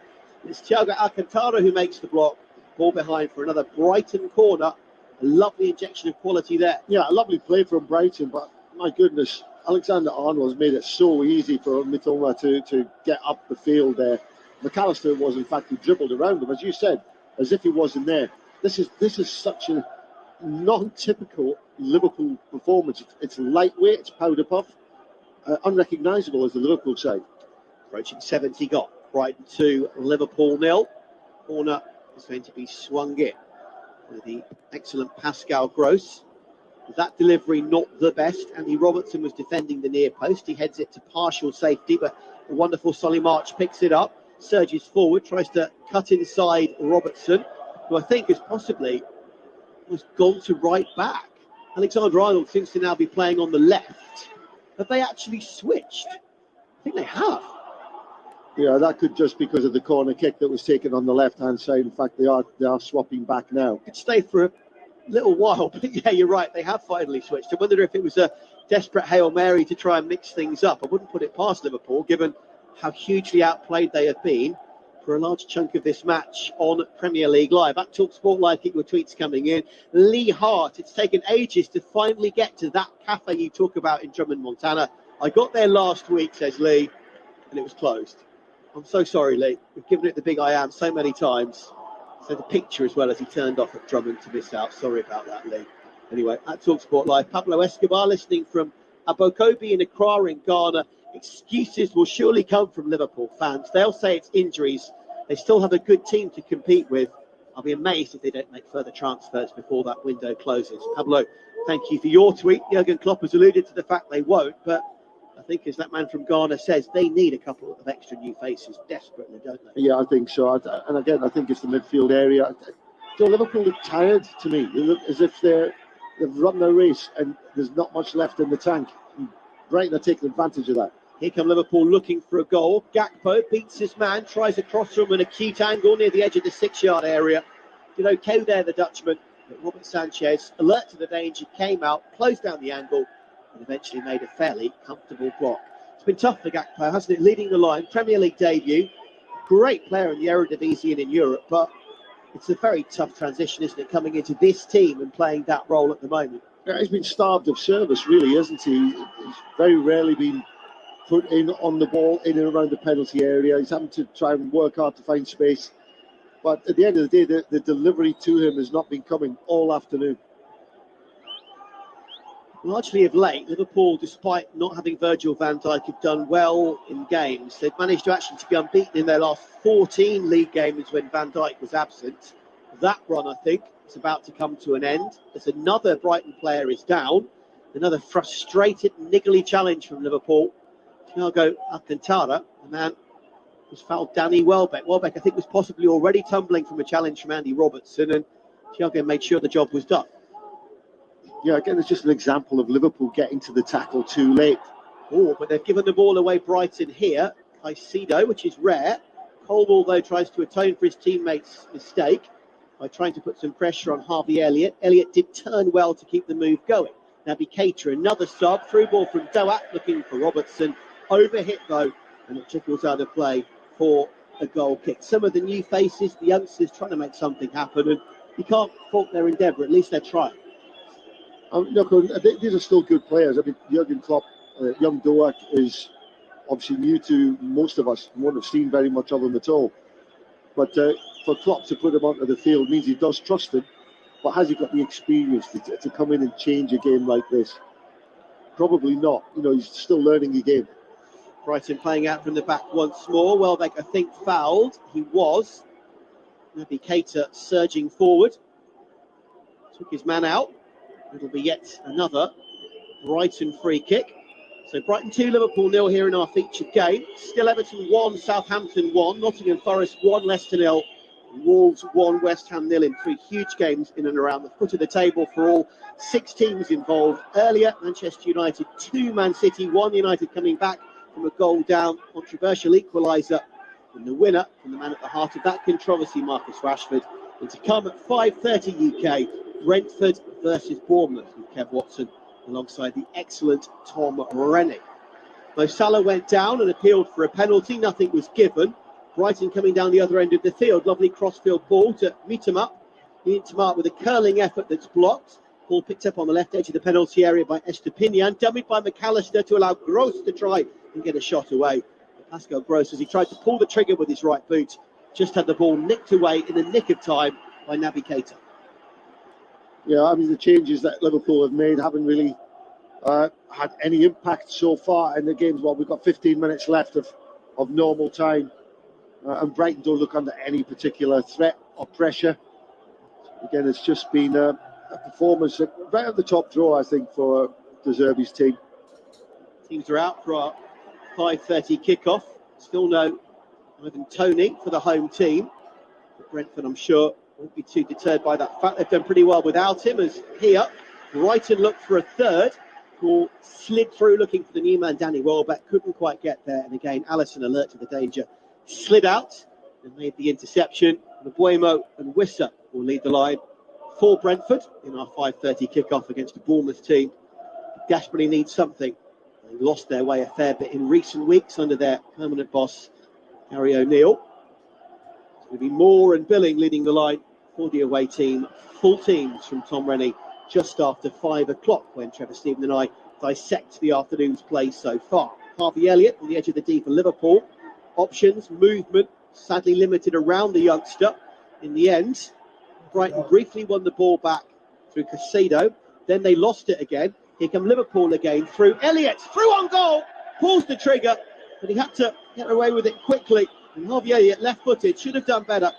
It's Thiago Alcantara who makes the block. Ball behind for another Brighton corner. A lovely injection of quality there. Yeah, a lovely play from Brighton, but my goodness, Alexander-Arnold has made it so easy for Mitoma to get up the field there. McAllister was, in fact, he dribbled around him, as you said, as if he wasn't there. This is such a non-typical Liverpool performance. It's lightweight, it's powder puff, unrecognisable as the Liverpool side. Approaching 70 got. Brighton 2, Liverpool 0. Corner is going to be swung in with the excellent Pascal Gross. That delivery not the best. Andy Robertson was defending the near post. He heads it to partial safety, but the wonderful Solly March picks it up. surges forward, tries to cut inside Robertson, who I think has possibly gone to right back. Alexander-Arnold seems to now be playing on the left. Have they actually switched? I think they have. Yeah, that could just because of the corner kick that was taken on the left-hand side. In fact, they are swapping back now. Could stay for a little while, but yeah, you're right. They have finally switched. I wonder if it was a desperate Hail Mary to try and mix things up. I wouldn't put it past Liverpool, given how hugely outplayed they have been for a large chunk of this match on Premier League Live. At TalkSport Live, keep your tweets coming in. Lee Hart, it's taken ages to finally get to that cafe you talk about in Drummond, Montana. I got there last week, says Lee, and it was closed. I'm so sorry, Lee. We've given it the big I am so many times. So the picture as well as he turned off at Drummond to miss out. Sorry about that, Lee. Anyway, at TalkSport Live, Pablo Escobar listening from Abokobi in Accra in Ghana. Excuses will surely come from Liverpool fans. They'll say it's injuries. They still have a good team to compete with. I'll be amazed if they don't make further transfers before that window closes. Pablo, thank you for your tweet. Jurgen Klopp has alluded to the fact they won't, but I think, as that man from Ghana says, they need a couple of extra new faces desperately, don't they? Yeah, I think so. And again, I think it's the midfield area. So Liverpool look tired to me. They look as if they've run their race and there's not much left in the tank. And Brighton are taking advantage of that. Here come Liverpool looking for a goal. Gakpo beats his man, tries a cross from an acute angle near the edge of the 6-yard area. Did okay there, the Dutchman. But Robert Sanchez, alert to the danger, came out, closed down the angle, and eventually made a fairly comfortable block. It's been tough for Gakpo, hasn't it? Leading the line, Premier League debut. Great player in the Eredivisie and in Europe, but it's a very tough transition, isn't it, coming into this team and playing that role at the moment? Yeah, he's been starved of service, really, hasn't he? He's very rarely been put in on the ball, in and around the penalty area. He's having to try and work hard to find space. But at the end of the day, the delivery to him has not been coming all afternoon. Largely of late, Liverpool, despite not having Virgil van Dijk, have done well in games. They've managed to actually be unbeaten in their last 14 league games when Van Dijk was absent. That run, I think, is about to come to an end as another Brighton player is down. Another frustrated, niggly challenge from Liverpool. Thiago Alcantara, the man who's fouled Danny Welbeck. Welbeck, I think, was possibly already tumbling from a challenge from Andy Robertson, and Thiago made sure the job was done. Yeah, again, it's just an example of Liverpool getting to the tackle too late. Oh, but they've given the ball away, Brighton here. Caicedo, which is rare. Colwell, though, tries to atone for his teammate's mistake by trying to put some pressure on Harvey Elliott. Elliott did turn well to keep the move going. Naby Keita, another sub. Through ball from Doak, looking for Robertson. Overhit, though, and it trickles out of play for a goal kick. Some of the new faces, the youngsters, trying to make something happen, and you can't fault their endeavour. At least they're trying. Look, these are still good players. I mean, Jurgen Klopp, young Doak is obviously new to most of us. We won't have seen very much of him at all. But for Klopp to put him onto the field means he does trust him. But has he got the experience to come in and change a game like this? Probably not. You know, he's still learning the game. Brighton playing out from the back once more. Welbeck, I think, fouled. He was. Naby Keita surging forward. Took his man out. It'll be yet another Brighton free kick. So Brighton 2, Liverpool 0 here in our featured game. Still Everton 1, Southampton 1, Nottingham Forest 1, Leicester 0, Wolves 1, West Ham 0 in 3 huge games in and around the foot of the table for all 6 teams involved. Earlier, Manchester United 2, Man City 1, United coming back from a goal down, controversial equaliser. And the winner from the man at the heart of that controversy, Marcus Rashford. And to come at 5:30 UK, Brentford versus Bournemouth with Kev Watson alongside the excellent Tom Rennie. Mo Salah went down and appealed for a penalty. Nothing was given. Brighton coming down the other end of the field. Lovely crossfield ball to meet him up. With a curling effort that's blocked. Ball picked up on the left edge of the penalty area by Estepinian. Dummied by McAllister to allow Gross to try and get a shot away. But Pascal Gross, as he tried to pull the trigger with his right boot, just had the ball nicked away in the nick of time by Naby Keita. Yeah, I mean, the changes that Liverpool have made haven't really had any impact so far in the games. Well, we've got 15 minutes left of normal time. And Brighton don't look under any particular threat or pressure. Again, it's just been a performance right at the top draw, I think, for De Zerbi's team. Teams are out for our 5:30 kickoff. Still no Ivan Toney for the home team. But Brentford, I'm sure, won't be too deterred by that fact. They've done pretty well without him, as here, Brighton looked for a third. Ball slid through looking for the new man, Danny Welbeck, couldn't quite get there. And again, Alisson, alert to the danger, slid out and made the interception. Mbuemo and Wissa will lead the line for Brentford in our 5:30 kickoff against the Bournemouth team. Desperately need something. They lost their way a fair bit in recent weeks under their permanent boss, Gary O'Neill. It's going to be Moore and Billing leading the line for the away team. Full teams from Tom Rennie just after 5 o'clock when Trevor Stephen and I dissect the afternoon's play so far. Harvey Elliott on the edge of the D for Liverpool. Options, movement, sadly limited around the youngster. In the end, Brighton briefly won the ball back through Caicedo. Then they lost it again. Here come Liverpool again through Elliott. Through on goal. Pulls the trigger. But he had to get away with it quickly. And Harvey Elliott, left-footed, should have done better.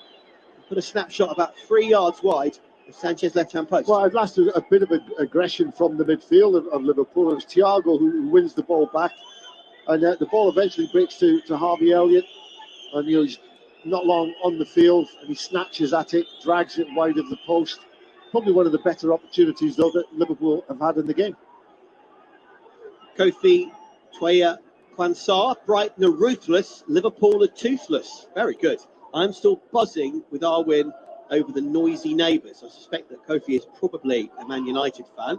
Put a snapshot about 3 yards wide of Sanchez left-hand post. Well, at last a bit of aggression from the midfield of Liverpool. It was Thiago who wins the ball back. And the ball eventually breaks to Harvey Elliott. And he's not long on the field. And he snatches at it, drags it wide of the post. Probably one of the better opportunities, though, that Liverpool have had in the game. Kofi, Twaya, Quansah, Brighton are ruthless, Liverpool are toothless. Very good. I'm still buzzing with our win over the noisy neighbours. I suspect that Kofi is probably a Man United fan.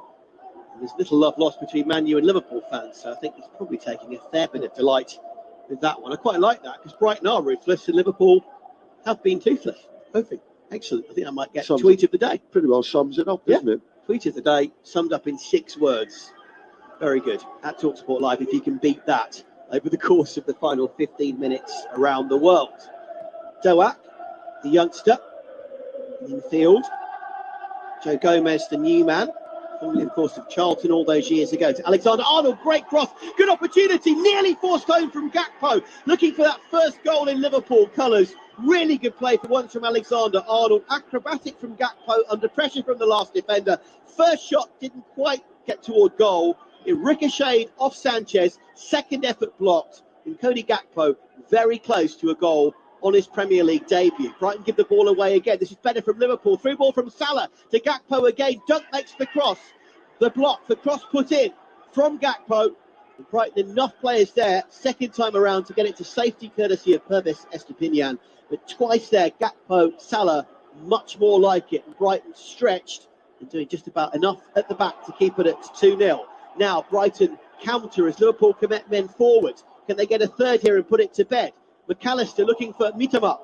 And there's little love lost between Man U and Liverpool fans, so I think he's probably taking a fair bit of delight with that one. I quite like that, because Brighton are ruthless and Liverpool have been toothless. Kofi, excellent. I think I might get tweet of the day. Pretty well sums it up, doesn't it? Tweet of the day, summed up in 6 words. Very good. At TalkSport Live, if you can beat that over the course of the final 15 minutes around the world. Doak, the youngster, in the field. Joe Gomez, the new man, formerly, of course, of Charlton all those years ago. To Alexander-Arnold, great cross, good opportunity, nearly forced home from Gakpo. Looking for that first goal in Liverpool colours. Really good play for once from Alexander-Arnold. Acrobatic from Gakpo, under pressure from the last defender. First shot didn't quite get toward goal. It ricocheted off Sanchez, second effort blocked, and Cody Gakpo very close to a goal on his Premier League debut. Brighton give the ball away again. This is better from Liverpool. Through ball from Salah to Gakpo again. Dunk makes the cross. The block, the cross put in from Gakpo. And Brighton enough players there, second time around, to get it to safety courtesy of Pervis Estupiñán. But twice there, Gakpo, Salah, much more like it. And Brighton stretched and doing just about enough at the back to keep it at 2-0. Now Brighton counter as Liverpool commit men forward. Can they get a third here and put it to bed? McAllister looking for Mitoma.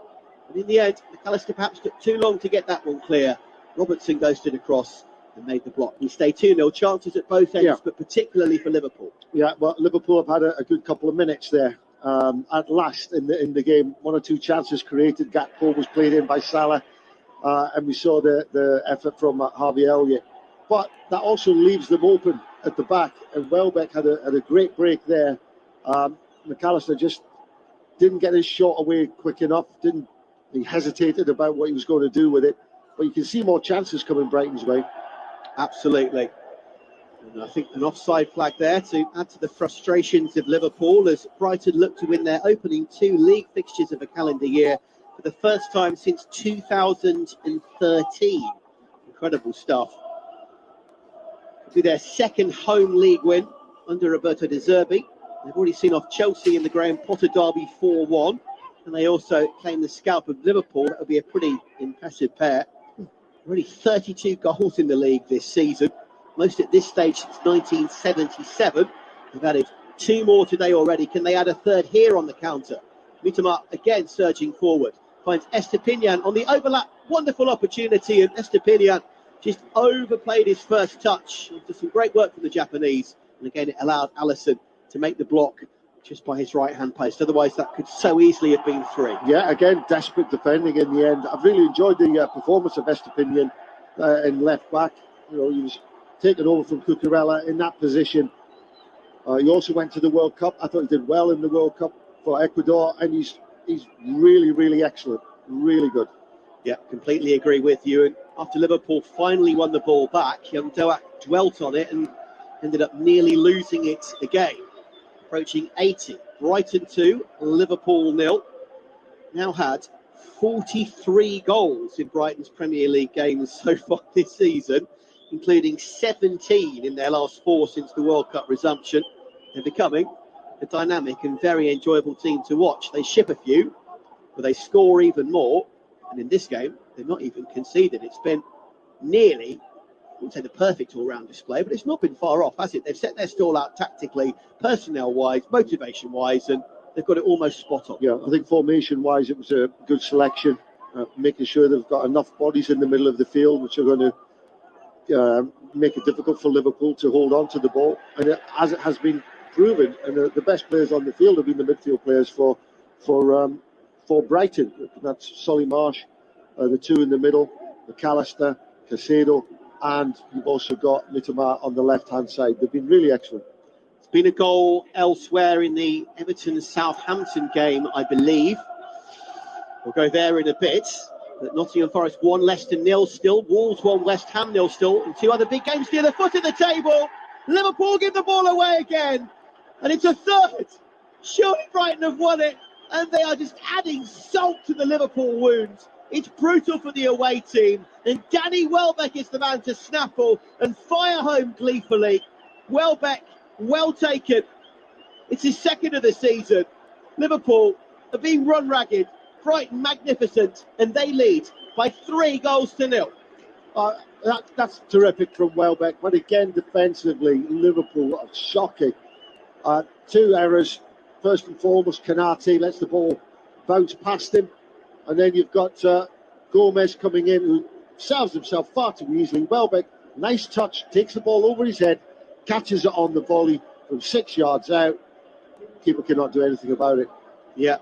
And in the end, McAllister perhaps took too long to get that one clear. Robertson goes to the cross and made the block. We stay 2-0. Chances at both ends, but particularly for Liverpool. Yeah, well, Liverpool have had a good couple of minutes there. At last in the game, 1 or 2 chances created. Gakpo was played in by Salah. And we saw the effort from Harvey Elliott. But that also leaves them open at the back, and Welbeck had a great break there. McAllister just didn't get his shot away quick enough. He hesitated about what he was going to do with it. But you can see more chances coming Brighton's way. Absolutely. And I think an offside flag there to add to the frustrations of Liverpool as Brighton look to win their opening 2 league fixtures of a calendar year for the first time since 2013. Incredible stuff. Be their second home league win under Roberto De Zerbi. They've already seen off Chelsea in the Graham Potter derby 4-1, and they also claim the scalp of Liverpool. That would be a pretty impressive pair. Already 32 goals in the league this season, most at this stage since 1977. They've added 2 more today already. Can they add a third here on the counter? Mitoma again surging forward, finds Estupiñán on the overlap. Wonderful opportunity, and Estupiñán just overplayed his first touch. After some great work from the Japanese. And again, it allowed Alisson to make the block just by his right-hand post. Otherwise, that could so easily have been 3. Yeah, again, desperate defending in the end. I've really enjoyed the performance of Estupiñán in left back. He was taken over from Cucurella in that position. He also went to the World Cup. I thought he did well in the World Cup for Ecuador, and he's really, really excellent. Really good. Yeah, completely agree with you. And after Liverpool finally won the ball back, young Doak dwelt on it and ended up nearly losing it again. Approaching 80. Brighton 2, Liverpool 0. now had 43 goals in Brighton's Premier League games so far this season, including 17 in their last 4 since the World Cup resumption. They're becoming a dynamic and very enjoyable team to watch. They ship a few, but they score even more. And in this game, they've not even conceded. It's been nearly, I wouldn't say the perfect all-round display, but it's not been far off, has it? They've set their stall out tactically, personnel-wise, motivation-wise, and they've got it almost spot on. Yeah, I think formation-wise, it was a good selection, making sure they've got enough bodies in the middle of the field, which are going to make it difficult for Liverpool to hold on to the ball. And as it has been proven, and the best players on the field have been the midfield players for Brighton. That's Solly Marsh, the two in the middle, McAllister, Caicedo, and you've also got Mitoma on the left-hand side. They've been really excellent. It's been a goal elsewhere in the Everton-Southampton game, I believe. We'll go there in a bit. But Nottingham Forest 1, Leicester 0 still. Wolves 1, West Ham 0 still. And 2 other big games near the foot of the table. Liverpool give the ball away again. And it's a third. Surely Brighton have won it. And they are just adding salt to the Liverpool wounds. It's brutal for the away team. And Danny Welbeck is the man to snaffle and fire home gleefully. Welbeck, well taken. It's his second of the season. Liverpool are being run ragged. Brighton magnificent. And they lead by 3-0. That's terrific from Welbeck. But again, defensively, Liverpool are shocking. 2 errors. First and foremost, Kanate lets the ball bounce past him. And then you've got Gomez coming in, who serves himself far too easily. Welbeck, nice touch, takes the ball over his head, catches it on the volley from 6 yards out. Keeper cannot do anything about it. Yeah,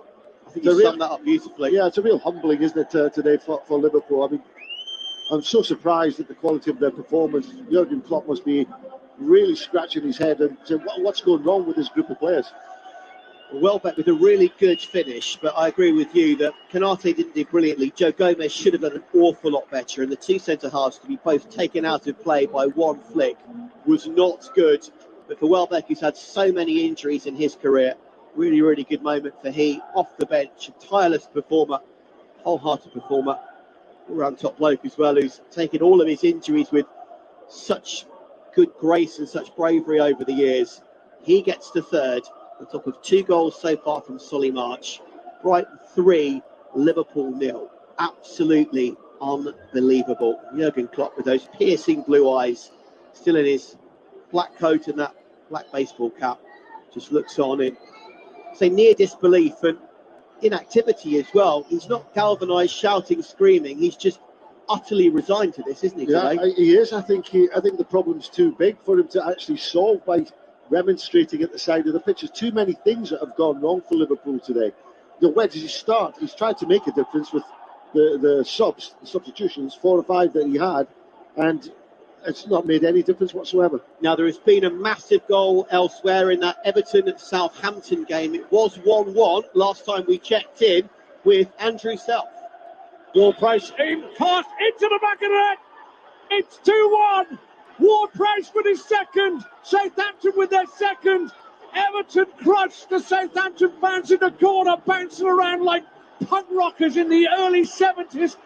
I think you summed that up beautifully. Yeah, it's a real humbling, isn't it, today for Liverpool? I mean, I'm so surprised at the quality of their performance. Jurgen Klopp must be really scratching his head and saying, what's going wrong with this group of players? Welbeck with a really good finish, but I agree with you that Kanate didn't do brilliantly. Joe Gomez should have done an awful lot better, and the 2 centre-halves to be both taken out of play by one flick was not good. But for Welbeck, who's had so many injuries in his career, really, really good moment for he, off the bench, a tireless performer, wholehearted performer, all-round top bloke as well, who's taken all of his injuries with such good grace and such bravery over the years. He gets to third, on top of 2 goals so far from Solly March. Brighton 3, Liverpool 0. Absolutely unbelievable. Jurgen Klopp with those piercing blue eyes, still in his black coat and that black baseball cap, just looks on in, say, near disbelief and inactivity as well. He's not galvanised, shouting, screaming. He's just utterly resigned to this, isn't he? Yeah, today? he is. I think the problem's too big for him to actually solve by remonstrating at the side of the pitch. There's too many things that have gone wrong for Liverpool today. Where does he start? He's tried to make a difference with the substitutions, 4 or 5 that he had, and it's not made any difference whatsoever. Now, there has been a massive goal elsewhere in that Everton-Southampton game. It was 1-1 last time we checked in with Andrew Self. Ward-Prowse in, pass into the back of the net. It's 2-1. Ward-Prowse with his second. Southampton with their second. Everton crushed the Southampton fans in the corner, bouncing around like punk rockers in the early 70s.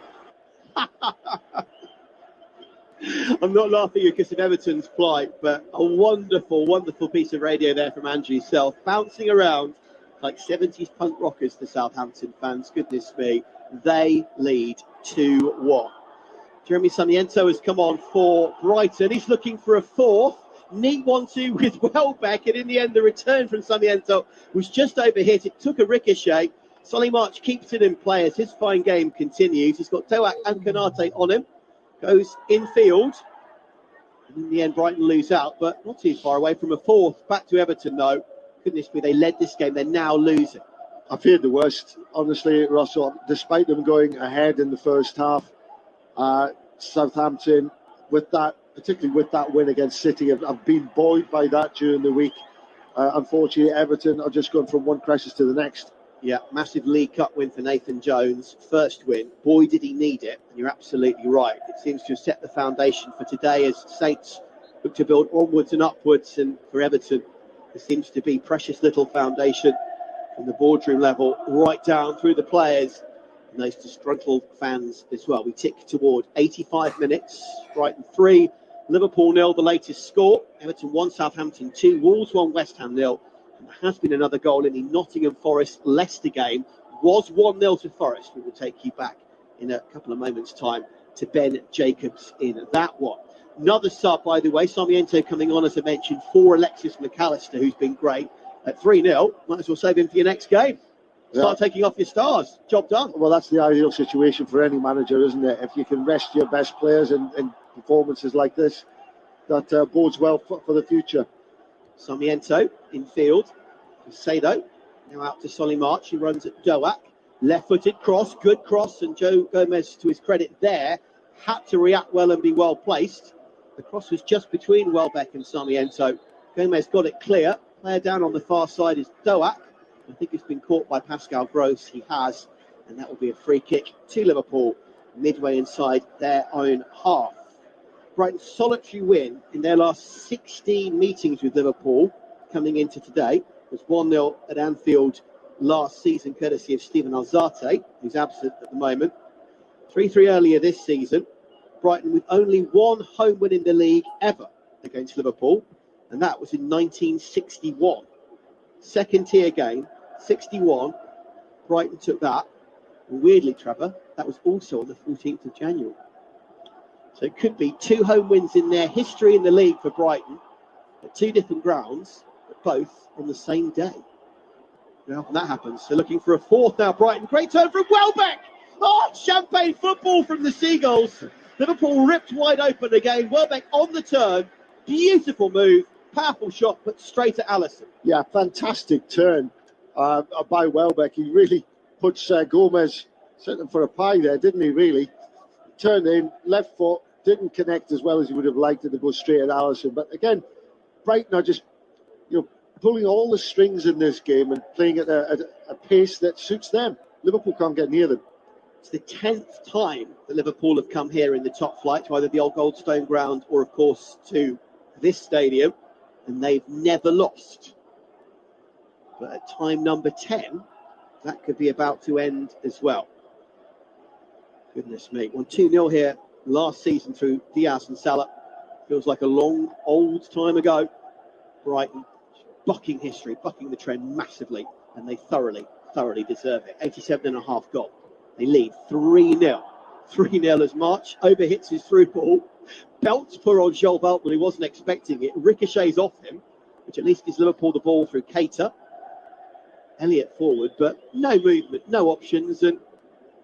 I'm not laughing because of Everton's plight, but a wonderful, wonderful piece of radio there from Andrew Self, bouncing around like 70s punk rockers, the Southampton fans. Goodness me, they lead 2-1. Jeremy Sarmiento has come on for Brighton. He's looking for a 4th. Neat 1-2 with Welbeck, and in the end, the return from Sarmiento was just overhit. It took a ricochet. Solly March keeps it in play as his fine game continues. He's got Doak and Kanate on him. Goes infield. And in the end, Brighton lose out, but not too far away from a 4th. Back to Everton, though. Goodness me, they led this game. They're now losing. I feared the worst, honestly, Russell. Despite them going ahead in the first half, Southampton, particularly with that win against City, have been buoyed by that during the week. Unfortunately, Everton are just going from one crisis to the next. Yeah, massive League Cup win for Nathan Jones. First win. Boy, did he need it. And you're absolutely right. It seems to have set the foundation for today as Saints look to build onwards and upwards. And for Everton, there seems to be precious little foundation from the boardroom level right down through the players and those disgruntled fans as well. We tick toward 85 minutes. Brighton 3, Liverpool 0, the latest score. Everton 1, Southampton 2, Wolves 1, West Ham 0. And there has been another goal in the Nottingham Forest-Leicester game. Was 1-0 to Forest. We will take you back in a couple of moments' time to Ben Jacobs in that one. Another sub, by the way, Sarmiento coming on, as I mentioned, for Alexis McAllister, who's been great at 3-0. Might as well save him for your next game. Start taking off your stars. Job done. Well, that's the ideal situation for any manager, isn't it? If you can rest your best players in performances like this, that bodes well for the future. Sarmiento in field. Sado now out to Solly March. He runs at Doak. Left-footed cross, good cross, and Joe Gomez, to his credit there, had to react well and be well placed. The cross was just between Welbeck and Sarmiento. Gomez got it clear. Player down on the far side is Doak. I think it's been caught by Pascal Gross. He has, and that will be a free kick to Liverpool midway inside their own half. Brighton's solitary win in their last 16 meetings with Liverpool coming into today was 1-0 at Anfield last season, courtesy of Steven Alzate, who's absent at the moment. 3-3 earlier this season. Brighton with only one home win in the league ever against Liverpool, and that was in 1961. Second tier game, 61. Brighton took that. And weirdly, Trevor, that was also on the 14th of January. So it could be two home wins in their history in the league for Brighton at two different grounds, but both on the same day. How often that happens. So looking for a fourth now, Brighton. Great turn from Welbeck. Oh, champagne football from the Seagulls. Liverpool ripped wide open again. Welbeck on the turn. Beautiful move. Powerful shot, but straight at Alisson. Yeah, fantastic turn by Welbeck. He really puts Gomez, sent him for a pie there, didn't he, really? Turned in, left foot, didn't connect as well as he would have liked it to go straight at Alisson. But again, Brighton are just, pulling all the strings in this game and playing at a pace that suits them. Liverpool can't get near them. It's the 10th time that Liverpool have come here in the top flight, to either the old Goldstone ground or, of course, to this stadium, and they've never lost. But at time number 10, that could be about to end as well. Goodness me. 2-0 here last season through Diaz and Salah. Feels like a long, old time ago. Brighton bucking history, bucking the trend massively, and they thoroughly deserve it. 87.5 goal. They lead 3-0. 3-0 as March overhits his through ball, belts poor old Joel Beltman, who wasn't expecting it, ricochets off him, which at least gives Liverpool the ball through Keita. Elliott forward, but no movement, no options, and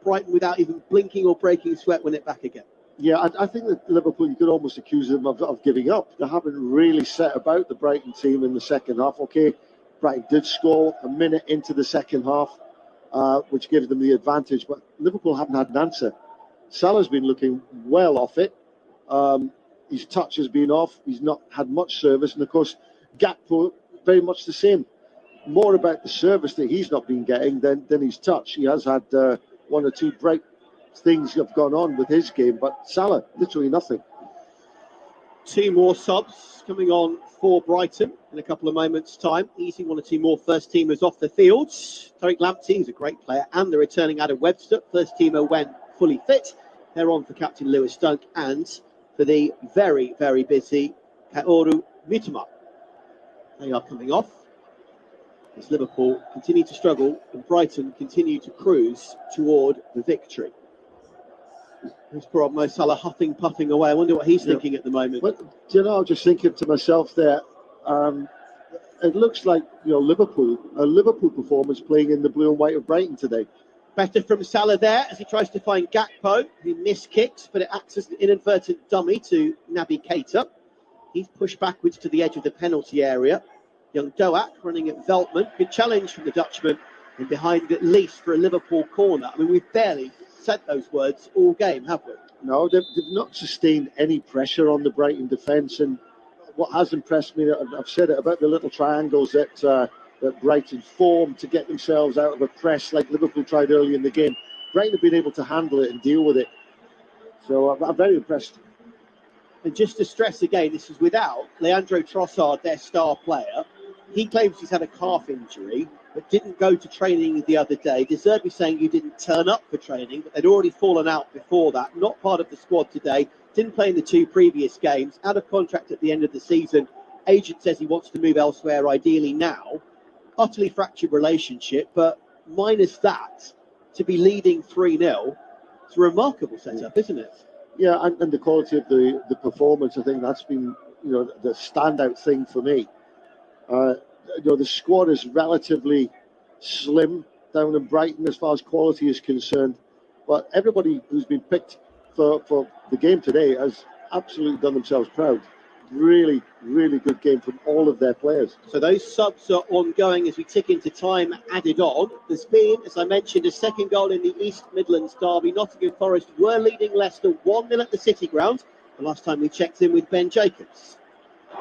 Brighton, without even blinking or breaking sweat, win it back again. Yeah, I think that Liverpool, you could almost accuse them of giving up. They haven't really set about the Brighton team in the second half. Okay, Brighton did score a minute into the second half, which gives them the advantage, but Liverpool haven't had an answer. Salah's been looking well off it. His touch has been off. He's not had much service, and of course, Gakpo, very much the same. More about the service that he's not been getting than his touch. He has had one or two break things have gone on with his game, but Salah, literally nothing. Two more subs coming on for Brighton in a couple of moments' time. Easing one or two more first teamers off the field. Tariq Lamptey is a great player, and the returning Adam Webster, first teamer when fully fit. They're on for Captain Lewis Dunk and for the very, very busy Kaoru Mitoma. They are coming off as Liverpool continue to struggle and Brighton continue to cruise toward the victory. There's poor old Mo Salah huffing, puffing away. I wonder what he's thinking at the moment. But, I'm just thinking to myself there, it looks like, a Liverpool performance playing in the blue and white of Brighton today. Better from Salah there as he tries to find Gakpo, who miskicks, but it acts as an inadvertent dummy to Naby Keita. He's pushed backwards to the edge of the penalty area. Young Doak running at Veltman. Good challenge from the Dutchman, and behind at least for a Liverpool corner. I mean, we've barely said those words all game, have we? No, they've not sustained any pressure on the Brighton defence, and what has impressed me, I've said it, about the little triangles that Brighton form to get themselves out of a press like Liverpool tried early in the game. Brighton have been able to handle it and deal with it. So I'm very impressed. And just to stress again, this is without Leandro Trossard, their star player, He claims he's had a calf injury, but didn't go to training the other day. De Zerbi saying you didn't turn up for training, but they'd already fallen out before that. Not part of the squad today. Didn't play in the 2 previous games. Out of contract at the end of the season. Agent says he wants to move elsewhere, ideally now. Utterly fractured relationship, but minus that, to be leading 3-0, it's a remarkable setup, isn't it? Yeah, and the quality of the performance, I think that's been, the standout thing for me. The squad is relatively slim down in Brighton as far as quality is concerned, but everybody who's been picked for the game today has absolutely done themselves proud. Really, really good game from all of their players. So those subs are ongoing as we tick into time added on. There's been, as I mentioned, a second goal in the East Midlands derby. Nottingham Forest were leading Leicester 1-0 at the City Ground. The last time we checked in with Ben Jacobs.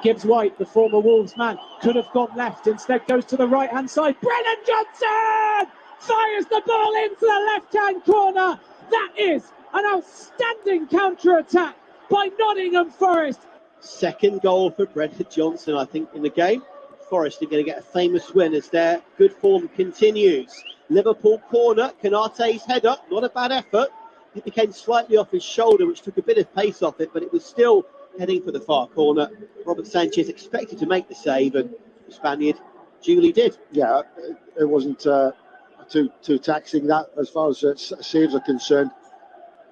Gibbs White, the former Wolves man, could have gone left. Instead goes to the right-hand side. Brennan Johnson fires the ball into the left-hand corner. That is an outstanding counter-attack by Nottingham Forest. Second goal for Brennan Johnson, I think, in the game. Forest are going to get a famous win as their good form continues. Liverpool corner, Konaté's header, not a bad effort. It became slightly off his shoulder, which took a bit of pace off it, but it was still heading for the far corner. Robert Sanchez expected to make the save, and the Spaniard duly did. Yeah, it wasn't too taxing that as far as saves are concerned.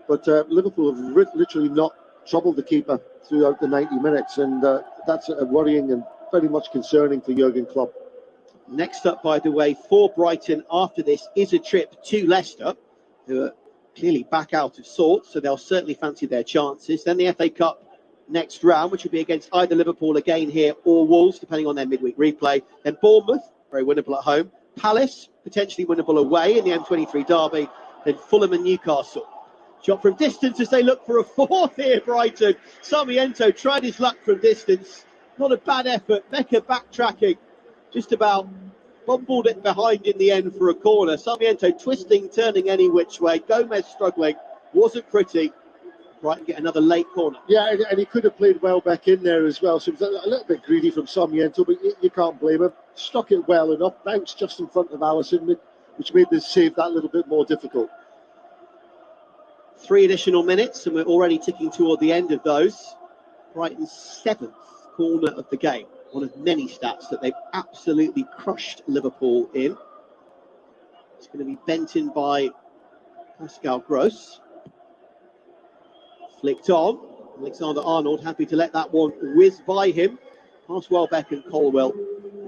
But Liverpool have literally not troubled the keeper throughout the 90 minutes, and that's worrying and very much concerning for Jurgen Klopp. Next up, by the way, for Brighton after this is a trip to Leicester, who are clearly back out of sorts, so they'll certainly fancy their chances. Then the FA Cup next round, which will be against either Liverpool again here or Wolves, depending on their midweek replay. Then Bournemouth, very winnable at home. Palace, potentially winnable away in the M23 derby. Then Fulham and Newcastle. Shot from distance as they look for a fourth here, Brighton. Sarmiento tried his luck from distance. Not a bad effort. Becker backtracking. Just about bumbled it behind in the end for a corner. Sarmiento twisting, turning any which way. Gomez struggling. Wasn't pretty. Brighton get another late corner. Yeah, and he could have played well back in there as well. So it was a little bit greedy from Sarmiento, but you can't blame him. Struck it well enough. Bounced just in front of Alisson, which made the save that little bit more difficult. 3 additional minutes, and we're already ticking toward the end of those. Brighton's 7th corner of the game. One of many stats that they've absolutely crushed Liverpool in. It's going to be bent in by Pascal Gross. Flicked on. Alexander-Arnold happy to let that one whiz by him. Past Welbeck and Colwell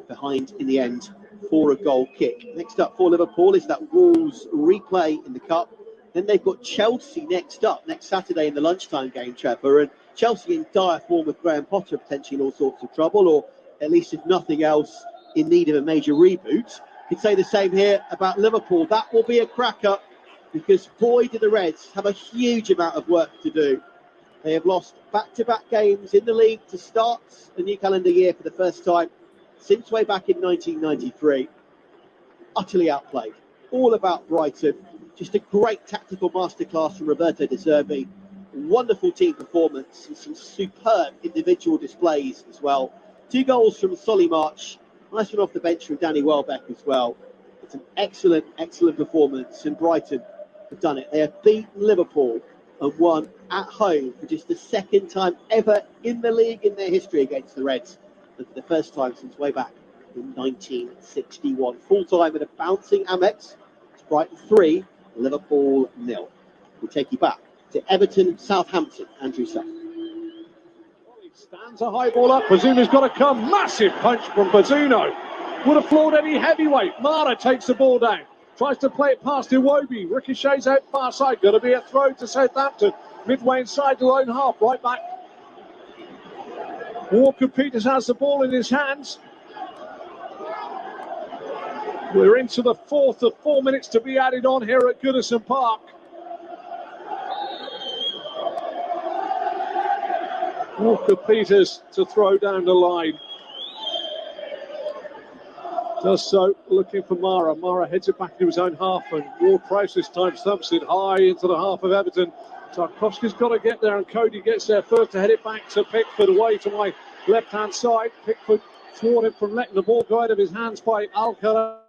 behind in the end for a goal kick. Next up for Liverpool is that Wolves replay in the Cup. Then they've got Chelsea next up, next Saturday in the lunchtime game, Trevor. And Chelsea in dire form with Graham Potter potentially in all sorts of trouble, or at least if nothing else, in need of a major reboot. Could say the same here about Liverpool. That will be a cracker, because boy do the Reds have a huge amount of work to do. They have lost back-to-back games in the league to start the new calendar year for the first time since way back in 1993. Utterly outplayed. All about Brighton. Just a great tactical masterclass from Roberto De Zerbi. Wonderful team performance and some superb individual displays as well. 2 goals from Solly March. Nice one off the bench from Danny Welbeck as well. It's an excellent, excellent performance, and Brighton have done it. They have beaten Liverpool and won at home for just the second time ever in the league in their history against the Reds, and for the first time since way back in 1961. Full time at a bouncing Amex. It's Brighton 3, Liverpool 0. We'll take you back to Everton, Southampton. Andrew Sutton. Stands a high ball up. Bazzuno's got to come. Massive punch from Bazzuno. Would have floored any heavyweight. Mara takes the ball down. Tries to play it past Iwobi. Ricochets out far side. Going to be a throw to Southampton. Midway inside their own half. Right back. Walker-Peters has the ball in his hands. We're into the 4th of 4 minutes to be added on here at Goodison Park. Walker-Peters to throw down the line. Does so, looking for Mara. Mara heads it back into his own half, and Ward-Prowse this time thumps it high into the half of Everton. Tarkowski's got to get there, and Cody gets there first to head it back to Pickford, away to my left-hand side. Pickford thwarted from letting the ball go out of his hands by Alcaraz.